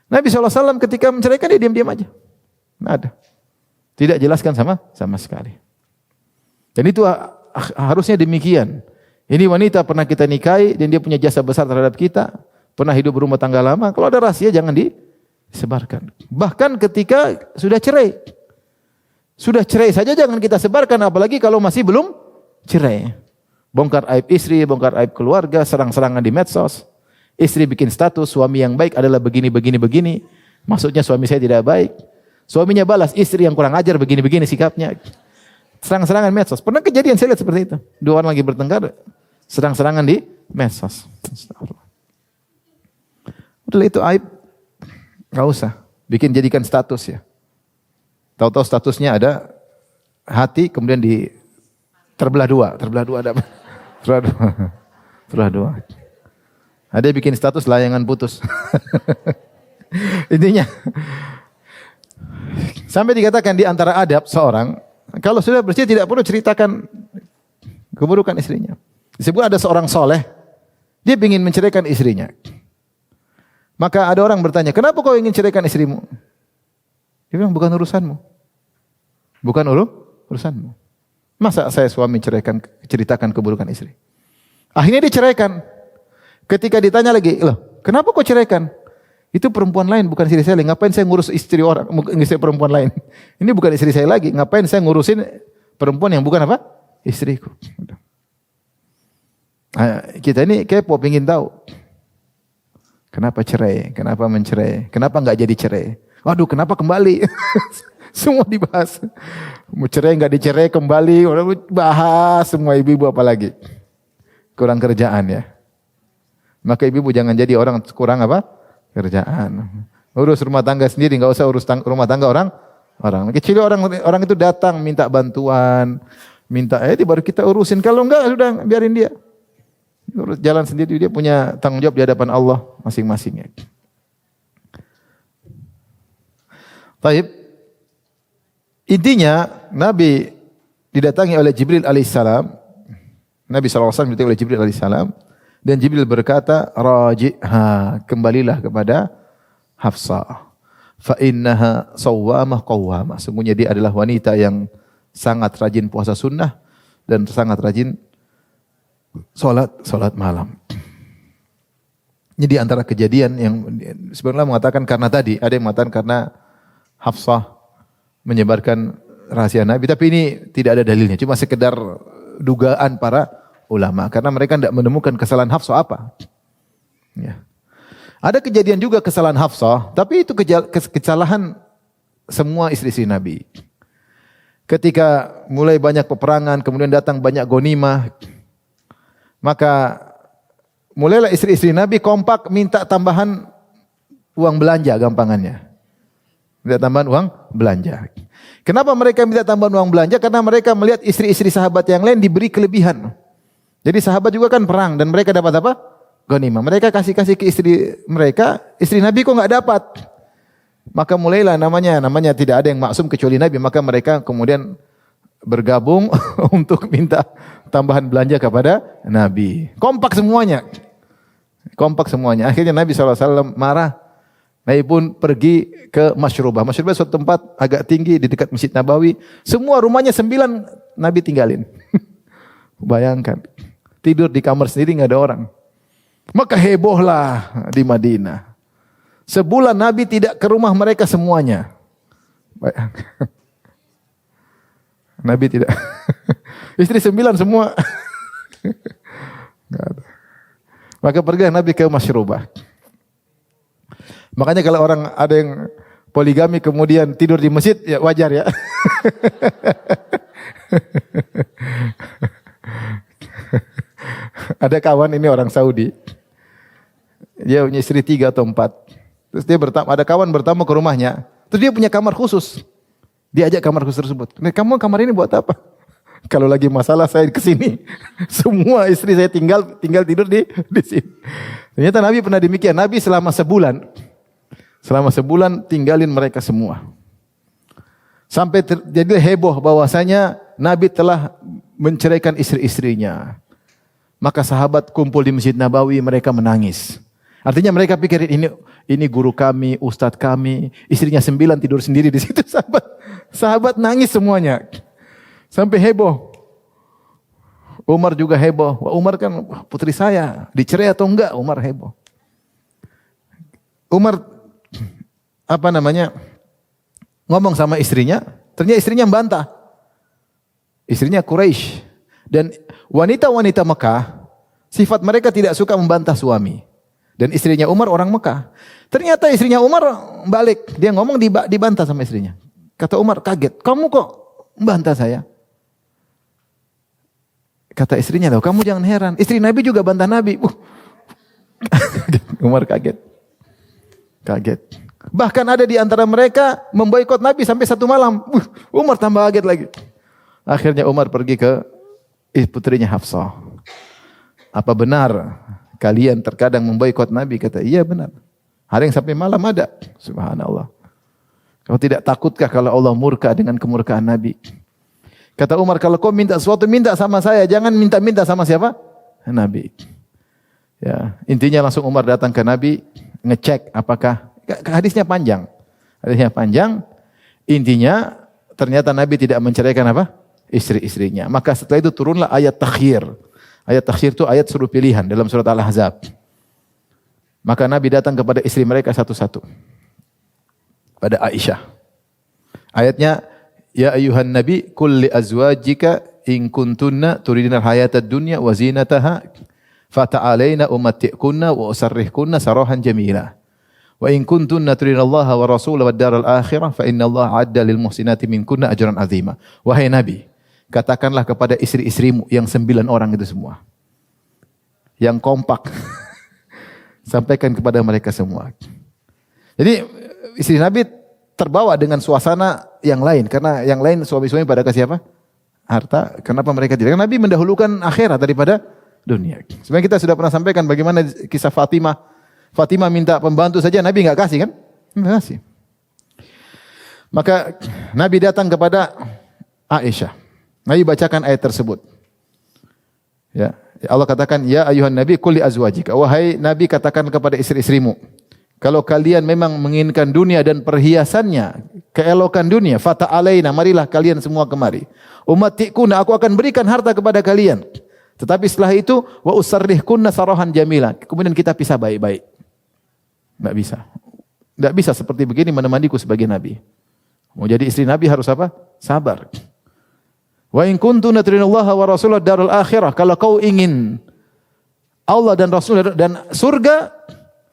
Nabi SAW ketika menceraikan dia diam-diam aja. Nggak ada. Tidak jelaskan sama sekali. Dan itu harusnya demikian. Ini wanita pernah kita nikahi dan dia punya jasa besar terhadap kita. Pernah hidup berumah tangga lama. Kalau ada rahasia jangan disebarkan. Bahkan ketika sudah cerai. Sudah cerai saja jangan kita sebarkan. Apalagi kalau masih belum cerai. Bongkar aib istri, bongkar aib keluarga, serang-serangan di medsos. Istri bikin status, suami yang baik adalah begini. Maksudnya suami saya tidak baik. Suaminya balas, istri yang kurang ajar begini sikapnya. Serang-serangan medsos. Pernah kejadian saya lihat seperti itu. Dua orang lagi bertengkar, serang-serangan di medsos. Udah itu aib. Gak usah. Jadikan status ya. Tahu-tahu statusnya ada hati, kemudian terbelah dua ada apa? Setelah doa. Ada bikin status layangan putus. Intinya sampai dikatakan di antara adab seorang, kalau sudah bersih tidak perlu ceritakan keburukan istrinya. Disebut ada seorang soleh, dia ingin menceraikan istrinya. Maka ada orang bertanya, kenapa kau ingin ceraikan istrimu? Dia bilang, bukan urusanmu. Bukan urusanmu. Masa saya suami ceritakan keburukan istri? Akhirnya diceraikan. Ketika ditanya lagi, loh, kenapa kau ceraikan? Itu perempuan lain, bukan istri saya. Ngapain saya ngurus istri orang, istri perempuan lain? Ini bukan istri saya lagi. Ngapain saya ngurusin perempuan yang bukan apa? Istriku. Nah, kita ini kepo, pengen tahu. Kenapa cerai? Kenapa mencerai? Kenapa enggak jadi cerai? Waduh, kenapa kembali? Semua dibahas. Mau cerai enggak dicerai kembali, bahas semua ibu-ibu apalagi. Kurang kerjaan ya. Maka ibu-ibu jangan jadi orang kurang apa? Kerjaan. Urus rumah tangga sendiri, enggak usah urus rumah tangga orang. Kecil orang itu datang minta bantuan, minta baru kita urusin. Kalau enggak sudah biarin dia. Urus jalan sendiri, dia punya tanggung jawab di hadapan Allah masing-masing. Baik. Intinya Nabi didatangi oleh Jibril alaihissalam. Nabi SAW didatangi oleh Jibril alaihissalam. Dan Jibril berkata, raji'ha, kembalilah kepada Hafsah. Fa innaha sawwamah qawwamah. Sungguhnya dia adalah wanita yang sangat rajin puasa sunnah dan sangat rajin salat malam. Ini di antara kejadian yang sebenarnya mengatakan karena tadi, ada yang mengatakan karena Hafsah menyebarkan rahasia Nabi, tapi ini tidak ada dalilnya, cuma sekedar dugaan para ulama karena mereka tidak menemukan kesalahan Hafsah apa. Ya. Ada kejadian juga kesalahan Hafsah, tapi itu kesalahan semua istri-istri Nabi. Ketika mulai banyak peperangan, kemudian datang banyak ghanimah, maka mulailah istri-istri Nabi kompak minta tambahan uang belanja, gampangannya. Minta tambahan uang belanja. Kenapa mereka minta tambahan uang belanja? Karena mereka melihat istri-istri sahabat yang lain diberi kelebihan. Jadi sahabat juga kan perang dan mereka dapat apa? Ghanimah. Mereka kasih-kasih ke istri mereka, istri Nabi kok enggak dapat. Maka mulailah namanya tidak ada yang maksum kecuali Nabi, maka mereka kemudian bergabung untuk minta tambahan belanja kepada Nabi. Kompak semuanya. Akhirnya Nabi SAW marah. Nabi pun pergi ke Masyrubah. Masyrubah suatu tempat agak tinggi di dekat Masjid Nabawi. Semua rumahnya 9 Nabi tinggalin. Bayangkan. Tidur di kamar sendiri enggak ada orang. Maka hebohlah di Madinah. Sebulan Nabi tidak ke rumah mereka semuanya. Bayangkan. Nabi tidak. Istri 9 semua. Maka pergi Nabi ke Masyrubah. Makanya kalau orang ada yang poligami kemudian tidur di masjid, ya wajar ya. Ada kawan ini orang Saudi. Dia punya istri 3 atau 4. Terus dia ada kawan bertamu ke rumahnya. Terus dia punya kamar khusus. Diajak kamar khusus tersebut. Kamu kamar ini buat apa? Kalau lagi masalah saya ke sini. Semua istri saya tinggal tidur di sini. Ternyata Nabi pernah demikian. Nabi selama sebulan tinggalin mereka semua. Sampai jadi heboh bahwasanya Nabi telah menceraikan istri-istrinya. Maka sahabat kumpul di Masjid Nabawi, mereka menangis. Artinya mereka pikir ini guru kami, ustadz kami, istrinya 9 tidur sendiri di situ. Sahabat nangis semuanya. Sampai heboh. Umar juga heboh. Wah, Umar kan putri saya, dicerai atau enggak? Umar heboh. Umar ngomong sama istrinya, ternyata istrinya membantah. Istrinya Quraisy. Dan wanita-wanita Mekah, sifat mereka tidak suka membantah suami. Dan istrinya Umar orang Mekah. Ternyata istrinya Umar balik, dia ngomong dibantah sama istrinya. Kata Umar kaget, kamu kok membantah saya? Kata istrinya, loh kamu jangan heran, istri Nabi juga bantah Nabi. Umar kaget. Bahkan ada di antara mereka memboikot Nabi sampai 1 malam. Umar tambah kaget lagi. Akhirnya Umar pergi ke putrinya Hafsah. apa benar kalian terkadang memboikot Nabi? Kata, iya benar. Hari yang sampai malam ada. Subhanallah. Kau tidak takutkah kalau Allah murka dengan kemurkaan Nabi? Kata Umar, kalau kau minta sesuatu, minta sama saya. Jangan minta-minta sama siapa? Nabi. Ya, intinya langsung Umar datang ke Nabi, ngecek apakah, hadisnya panjang. Hadisnya panjang, intinya ternyata Nabi tidak menceraikan apa? Istri-istrinya. Maka setelah itu turunlah ayat takhir. Ayat takhir itu ayat suruh pilihan dalam surat Al-Ahzab. Maka Nabi datang kepada istri mereka satu-satu. Pada Aisyah. Ayatnya, ya ayuhan Nabi, kul li azwajika in kuntunna turidinal hayatad dunya wa zinataha fata'alaina umatti'kunna wa usarrihkunna sarahan jamila. Wa in kuntunna turidinallaha wa rasulahu wad daral akhirah fa innallaha 'adda lil muhsinati minkunna ajran 'azima. Wahai Nabi, katakanlah kepada istri-istrimu yang 9 orang itu semua. Yang kompak. Sampaikan kepada mereka semua. Jadi istri Nabi terbawa dengan suasana yang lain. Karena yang lain suami-suami pada ke siapa? Harta. Kenapa mereka tidak? Karena Nabi mendahulukan akhirat daripada dunia. Sebenarnya kita sudah pernah sampaikan bagaimana kisah Fatimah. Fatimah minta pembantu saja, Nabi enggak kasih kan? Enggak kasih. Maka Nabi datang kepada Aisyah. Nabi bacakan ayat tersebut. Ya, Allah katakan, ya ayuhan Nabi qul li azwajika. Wahai Nabi, katakan kepada istri-istrimu, kalau kalian memang menginginkan dunia dan perhiasannya, keelokan dunia, fata'alaina, marilah kalian semua kemari. Ummatikunna, aku akan berikan harta kepada kalian. Tetapi setelah itu, wa usarrihkunna sarahan jamila. Kemudian kita pisah baik-baik. Enggak bisa. Enggak bisa seperti begini menemaniku sebagai Nabi. Mau jadi istri Nabi harus apa? Sabar. Wa in kuntunna turidinallaha wa rasulahu darul akhirah. Kalau kau ingin Allah dan Rasul dan surga,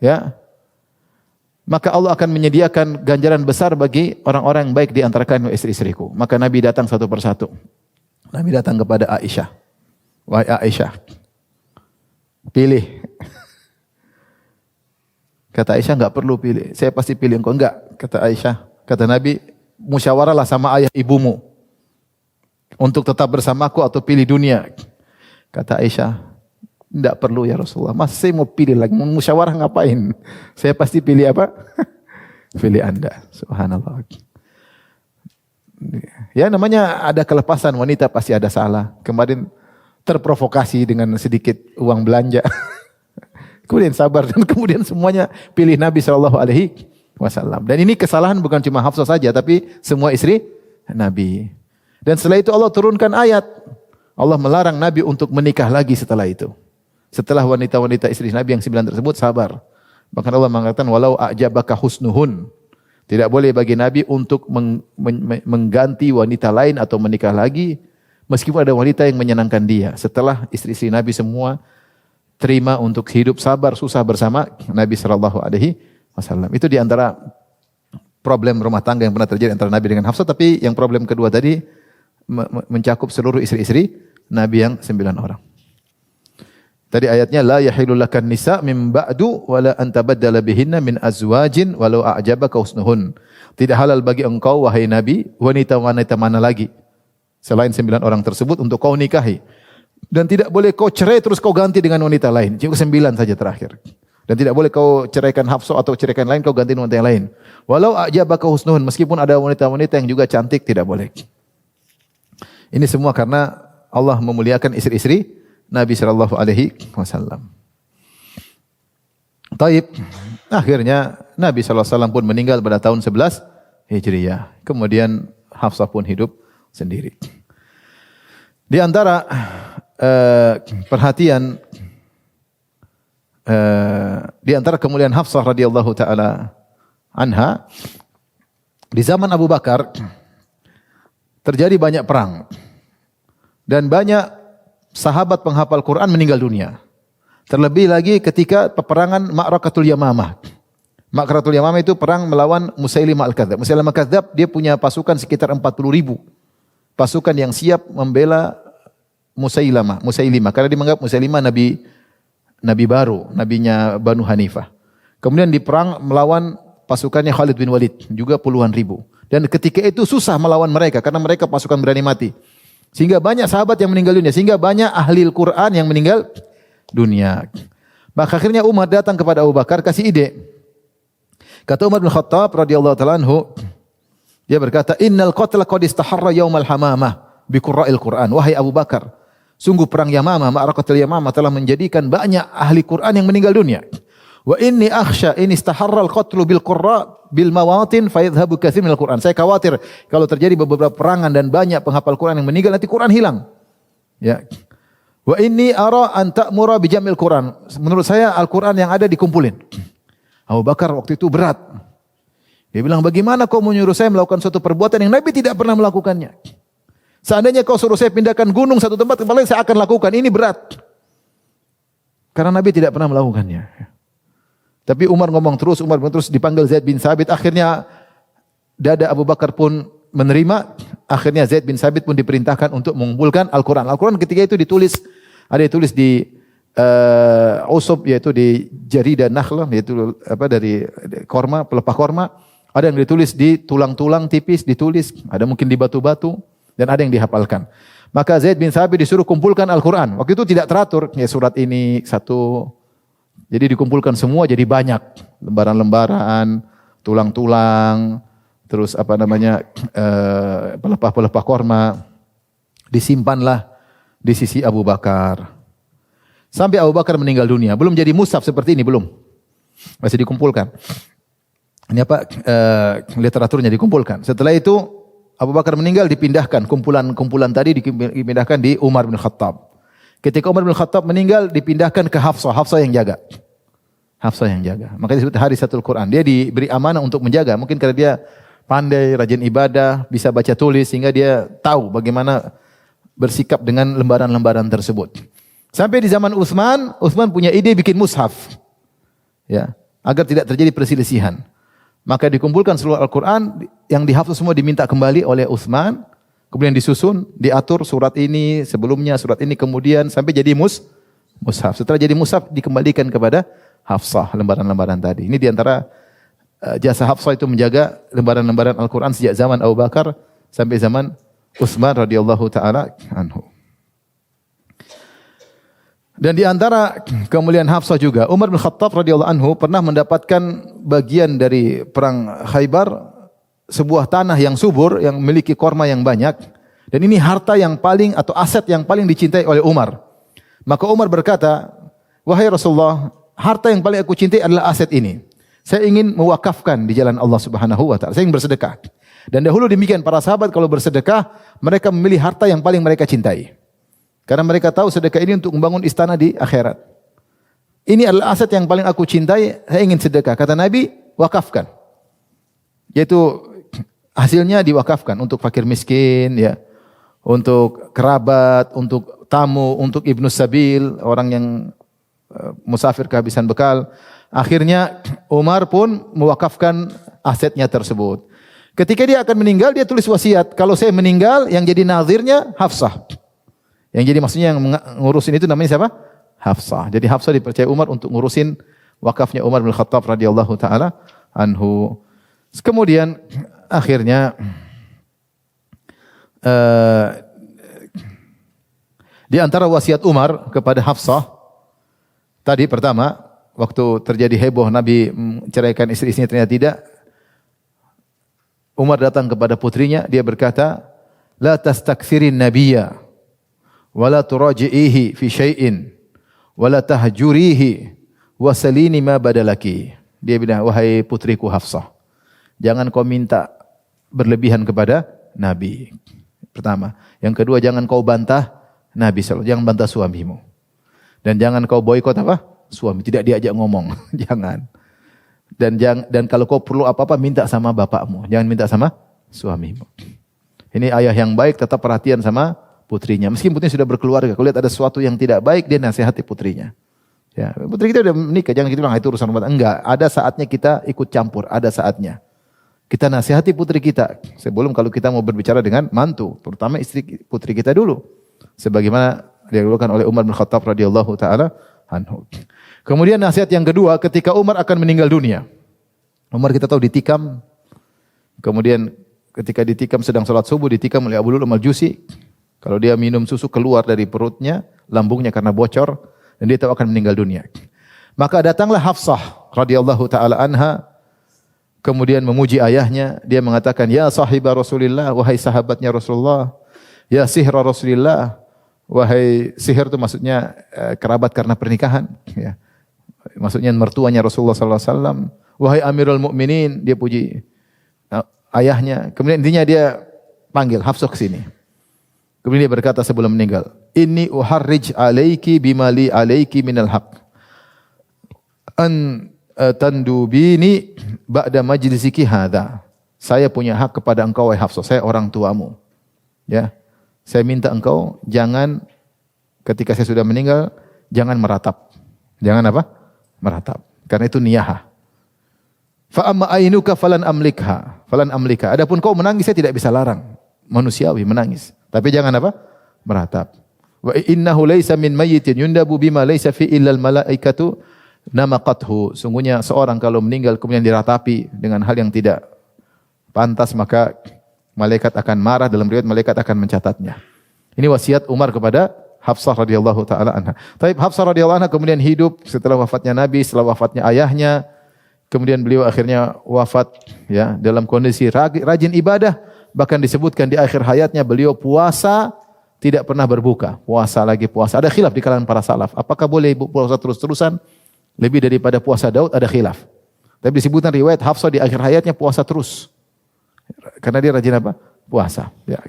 ya, maka Allah akan menyediakan ganjaran besar bagi orang-orang yang baik di antara kalian istri-istriku. Maka Nabi datang satu persatu. Nabi datang kepada Aisyah. Wahai Aisyah, pilih. Kata Aisyah, enggak perlu pilih. Saya pasti pilih engkau. Enggak, kata Aisyah. Kata Nabi, musyawarahlah sama ayah ibumu untuk tetap bersamaku atau pilih dunia. Kata Aisyah, enggak perlu ya Rasulullah. Mas saya mau pilih lagi, mau musyawarah ngapain? Saya pasti pilih apa? Pilih Anda. Subhanallah. Ya namanya ada kelepasan, wanita pasti ada salah. Kemarin terprovokasi dengan sedikit uang belanja. Kemudian sabar dan kemudian semuanya pilih Nabi SAW. Dan ini kesalahan bukan cuma Hafsah saja, tapi semua istri Nabi. Dan setelah itu Allah turunkan ayat. Allah melarang Nabi untuk menikah lagi setelah itu. Setelah wanita-wanita istri Nabi yang 9 tersebut sabar. Bahkan Allah mengatakan walau a'jabaka husnuhun. Tidak boleh bagi Nabi untuk mengganti wanita lain atau menikah lagi meskipun ada wanita yang menyenangkan dia. Setelah istri-istri Nabi semua terima untuk hidup sabar susah bersama Nabi SAW. Itu di antara problem rumah tangga yang pernah terjadi antara Nabi dengan Hafsah. Tapi yang problem kedua tadi mencakup seluruh istri-istri Nabi yang 9 orang. Tadi ayatnya la yahillu lakan nisa min ba'du wala an tabaddala bihinna min azwajin walau a'jabaka husnuhun. Tidak halal bagi engkau wahai Nabi wanita-wanita mana lagi selain 9 orang tersebut untuk kau nikahi. Dan tidak boleh kau cerai terus kau ganti dengan wanita lain. Cuma 9 saja terakhir. Dan tidak boleh kau ceraikan Hafsah atau ceraikan lain kau ganti dengan wanita yang lain. Walau a'jabaka husnuhun, meskipun ada wanita-wanita yang juga cantik tidak boleh. Ini semua karena Allah memuliakan istri-istri Nabi SAW. Taib. Akhirnya Nabi SAW pun meninggal pada tahun 11 Hijriyah. Kemudian Hafsah pun hidup sendiri. Di antara perhatian di antara kemuliaan Hafsah radhiyallahu taala anha, di zaman Abu Bakar terjadi banyak perang dan banyak sahabat penghafal Quran meninggal dunia. Terlebih lagi ketika peperangan Ma'rakatul Yamamah. Ma'rakatul Yamamah itu perang melawan Musailimah Al-Kadzdzab. Musailimah Al-Kadzdzab dia punya pasukan sekitar 40.000. Pasukan yang siap membela Musailimah karena dia menganggap Musailimah nabi baru, nabinya Banu Hanifah. Kemudian diperang melawan pasukannya Khalid bin Walid, juga puluhan ribu. Dan ketika itu susah melawan mereka karena mereka pasukan berani mati. Sehingga banyak sahabat yang meninggal dunia, sehingga banyak ahli Al-Quran yang meninggal dunia. Maka akhirnya Umar datang kepada Abu Bakar kasih ide. Kata Umar bin Khattab radhiyallahu taala anhu, dia berkata, "Innal qatla qad istaharra yaumal hamamah bi qurra'il Qur'an." Wahai Abu Bakar, sungguh perang Yamamah, Ma'rakatul Yamamah telah menjadikan banyak ahli Quran yang meninggal dunia. Wa inni akhsha in istaharra al-qatlu bil qurra bil mawatin fayadhhabu katsir minal Qur'an. Saya khawatir kalau terjadi beberapa perangan dan banyak penghafal Quran yang meninggal nanti Quran hilang. Ya. Wa inni ara an ta'mura bi jam'il Quran. Menurut saya Al-Quran yang ada dikumpulin. Abu Bakar waktu itu berat. Dia bilang, bagaimana kau menyuruh saya melakukan suatu perbuatan yang Nabi tidak pernah melakukannya? Seandainya kau suruh saya pindahkan gunung satu tempat ke lain, saya akan lakukan. Ini berat. Karena Nabi tidak pernah melakukannya. Tapi Umar ngomong terus, dipanggil Zaid bin Sabit. Akhirnya dada Abu Bakar pun menerima. Akhirnya Zaid bin Sabit pun diperintahkan untuk mengumpulkan Al-Quran. Al-Quran ketika itu ditulis, ada ditulis di usub, yaitu di jari dan nakhlah, yaitu dari korma, pelepah korma. Ada yang ditulis di tulang-tulang tipis, ditulis. Ada mungkin di batu-batu. Dan ada yang dihafalkan. Maka Zaid bin Sabit disuruh kumpulkan Al-Quran. Waktu itu tidak teratur. Ya surat ini satu. Jadi dikumpulkan semua jadi banyak. Lembaran-lembaran, tulang-tulang, terus pelepah-pelepah korma. Disimpanlah di sisi Abu Bakar. Sampai Abu Bakar meninggal dunia. Belum jadi mushaf seperti ini, belum. Masih dikumpulkan. Ini literaturnya dikumpulkan. Setelah itu Abu Bakar meninggal, dipindahkan. Kumpulan-kumpulan tadi dipindahkan di Umar bin Khattab. Ketika Umar bin Khattab meninggal, dipindahkan ke Hafsah. Hafsah yang jaga. Hafsah yang jaga. Makanya disebut Harisatul Quran. Dia diberi amanah untuk menjaga. Mungkin karena dia pandai, rajin ibadah, bisa baca tulis, sehingga dia tahu bagaimana bersikap dengan lembaran-lembaran tersebut. Sampai di zaman Utsman punya ide bikin mushaf. Ya, agar tidak terjadi perselisihan. Maka dikumpulkan seluruh Al-Quran, yang dihafal semua diminta kembali oleh Utsman, kemudian disusun, diatur surat ini, sebelumnya surat ini, kemudian sampai jadi mushaf. Setelah jadi mushaf, dikembalikan kepada Hafsah, lembaran-lembaran tadi. Ini diantara jasa Hafsah itu menjaga lembaran-lembaran Al-Quran sejak zaman Abu Bakar sampai zaman Utsman radhiyallahu ta'ala anhu. Dan di antara kemuliaan Hafsah juga, Umar bin Khattab radhiyallahu anhu pernah mendapatkan bagian dari perang Khaybar, sebuah tanah yang subur yang memiliki korma yang banyak, dan ini harta yang paling atau aset yang paling dicintai oleh Umar. Maka Umar berkata, "Wahai Rasulullah, harta yang paling aku cintai adalah aset ini. Saya ingin mewakafkan di jalan Allah Subhanahu wa taala. Saya ingin bersedekah." Dan dahulu demikian para sahabat kalau bersedekah, mereka memilih harta yang paling mereka cintai. Karena mereka tahu sedekah ini untuk membangun istana di akhirat. Ini adalah aset yang paling aku cintai, saya ingin sedekah. Kata Nabi, wakafkan. Yaitu hasilnya diwakafkan untuk fakir miskin, ya, untuk kerabat, untuk tamu, untuk ibnu sabil, orang yang musafir kehabisan bekal. Akhirnya Umar pun mewakafkan asetnya tersebut. Ketika dia akan meninggal, dia tulis wasiat. Kalau saya meninggal, yang jadi nazirnya Hafsah. Yang jadi maksudnya yang ngurusin itu namanya siapa? Hafsah. Jadi Hafsah dipercaya Umar untuk ngurusin wakafnya Umar bin Khattab radhiyallahu taala anhu. Kemudian akhirnya di antara wasiat Umar kepada Hafsah tadi, pertama, waktu terjadi heboh Nabi menceraikan istri-istrinya ternyata tidak, Umar datang kepada putrinya, dia berkata, "La tastakthirin nabiyya wa la turaji'ihi fi syai'in wa la tahjurihi wa salini ma badalaki." Dia bilang, "Wahai putriku Hafsah, jangan kau minta berlebihan kepada Nabi." Pertama. Yang kedua, jangan kau bantah Nabi sallallahu, jangan bantah suamimu. Dan jangan kau boikot apa? Suami, tidak diajak ngomong. Jangan. Dan kalau kau perlu apa-apa minta sama bapakmu, jangan minta sama suamimu. Ini ayah yang baik, tetap perhatian sama putrinya. Meskipun putrinya sudah berkeluarga, kalau lihat ada sesuatu yang tidak baik, dia nasihati putrinya. Ya, putri kita udah menikah, jangan kita bilang itu urusan rumah tangga. Enggak, ada saatnya kita ikut campur, ada saatnya. Kita nasihati putri kita sebelum kalau kita mau berbicara dengan mantu, terutama istri putri kita dulu. Sebagaimana dilakukan oleh Umar bin Khattab radhiyallahu taala anhu. Kemudian nasihat yang kedua, ketika Umar akan meninggal dunia. Umar kita tahu ditikam. Kemudian ketika ditikam sedang salat subuh, ditikam oleh Abu Lu'lu'at al-Majusi. Kalau dia minum susu keluar dari perutnya, lambungnya karena bocor, dan dia tahu akan meninggal dunia. Maka datanglah Hafsah radhiyallahu taala anha kemudian memuji ayahnya, dia mengatakan, "Ya sahibah Rasulillah, wahai sahabatnya Rasulullah, ya sihra Rasulillah, wahai sihir itu maksudnya kerabat karena pernikahan, ya. Maksudnya mertuanya Rasulullah sallallahu alaihi wasallam, wahai Amirul Mukminin," dia puji ayahnya. Kemudian intinya dia panggil Hafsah ke sini. Kemudian dia berkata sebelum meninggal, "Inni uharrij alaiki bimali alaiki minal haqq. An tandubini ba'da majlisiki hadza." Saya punya hak kepada engkau wahai Hafsah, saya orang tuamu. Ya. Saya minta engkau jangan ketika saya sudah meninggal jangan meratap. Jangan apa? Meratap. Karena itu niyaha. Fa amma ainuka falan amlikha, falan amlika. Adapun kau menangis saya tidak bisa larang. Manusiawi menangis. Tapi jangan apa? Meratap. Wa innahu laisa min mayyitin yundabu bima laisa fi illal malaikatu namaqathu. Sungguhnya seorang kalau meninggal kemudian diratapi dengan hal yang tidak pantas maka malaikat akan marah, dalam riwayat malaikat akan mencatatnya. Ini wasiat Umar kepada Hafsah radhiyallahu taala anha. Tapi Hafsah radhiyallahu anha kemudian hidup setelah wafatnya Nabi, setelah wafatnya ayahnya. Kemudian beliau akhirnya wafat ya dalam kondisi rajin ibadah, bahkan disebutkan di akhir hayatnya beliau puasa tidak pernah berbuka. Puasa lagi puasa. Ada khilaf di kalangan para salaf. Apakah boleh puasa terus-terusan? Lebih daripada puasa Daud ada khilaf. Tapi disebutkan riwayat Hafsah di akhir hayatnya puasa terus. Karena dia rajin apa? Puasa. Ya.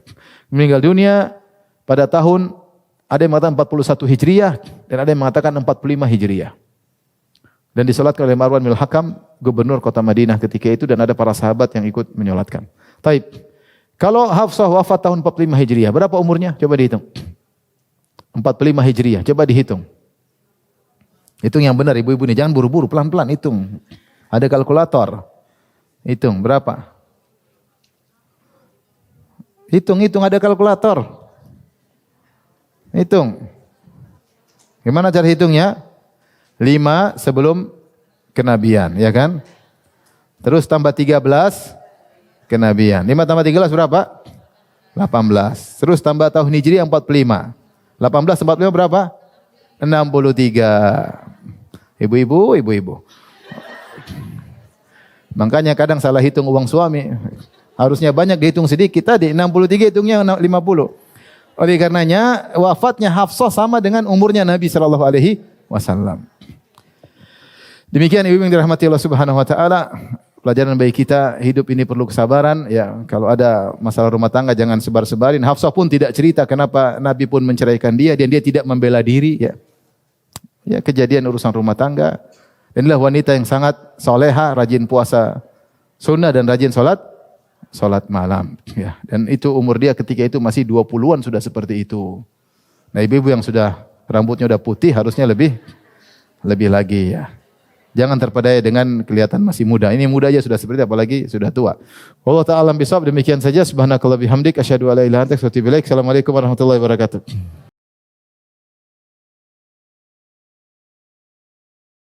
Meninggal dunia pada tahun ada yang mengatakan 41 Hijriah dan ada yang mengatakan 45 Hijriah. Dan disolatkan oleh Marwan bin Hakam, gubernur kota Madinah ketika itu, dan ada para sahabat yang ikut menyolatkan. Taib. Kalau Hafsah wafat tahun 45 Hijriah, berapa umurnya? Coba dihitung. 45 Hijriah, coba dihitung. Hitung yang benar ibu-ibu nih, jangan buru-buru, pelan-pelan hitung. Ada kalkulator. Hitung berapa? Hitung ada kalkulator. Hitung. Gimana cara hitungnya? 5 sebelum kenabian, ya kan? Terus tambah 13 kenabian. 5 tambah 13 berapa? 18. Terus tambah tahun Hijriah 45. 18 tambah 45 berapa? 63. Ibu-ibu. Makanya kadang salah hitung uang suami. Harusnya banyak dihitung sedikit tadi. 63 hitungnya 50. Oleh karenanya wafatnya Hafsah sama dengan umurnya Nabi sallallahu alaihi wasallam. Demikian ibu yang dirahmati Allah Subhanahu wa taala. Pelajaran bagi kita, hidup ini perlu kesabaran. Ya, kalau ada masalah rumah tangga jangan sebar-sebarin. Hafsah pun tidak cerita kenapa Nabi pun menceraikan dia dan dia tidak membela diri. Ya, kejadian urusan rumah tangga. Dan inilah wanita yang sangat soleha, rajin puasa sunnah dan rajin solat malam. Ya, dan itu umur dia ketika itu masih 20-an sudah seperti itu. Nah, ibu-ibu yang sudah rambutnya udah putih harusnya lebih lagi ya. Jangan terpedaya dengan kelihatan masih muda. Ini muda aja sudah seperti apalagi sudah tua. Wallahu ta'ala bisawab. Demikian saja. Subhanakallah bihamdik asyhadu an la ilaha illa anta astaghfiruka wa atubu ilaik. Assalamualaikum warahmatullahi wabarakatuh.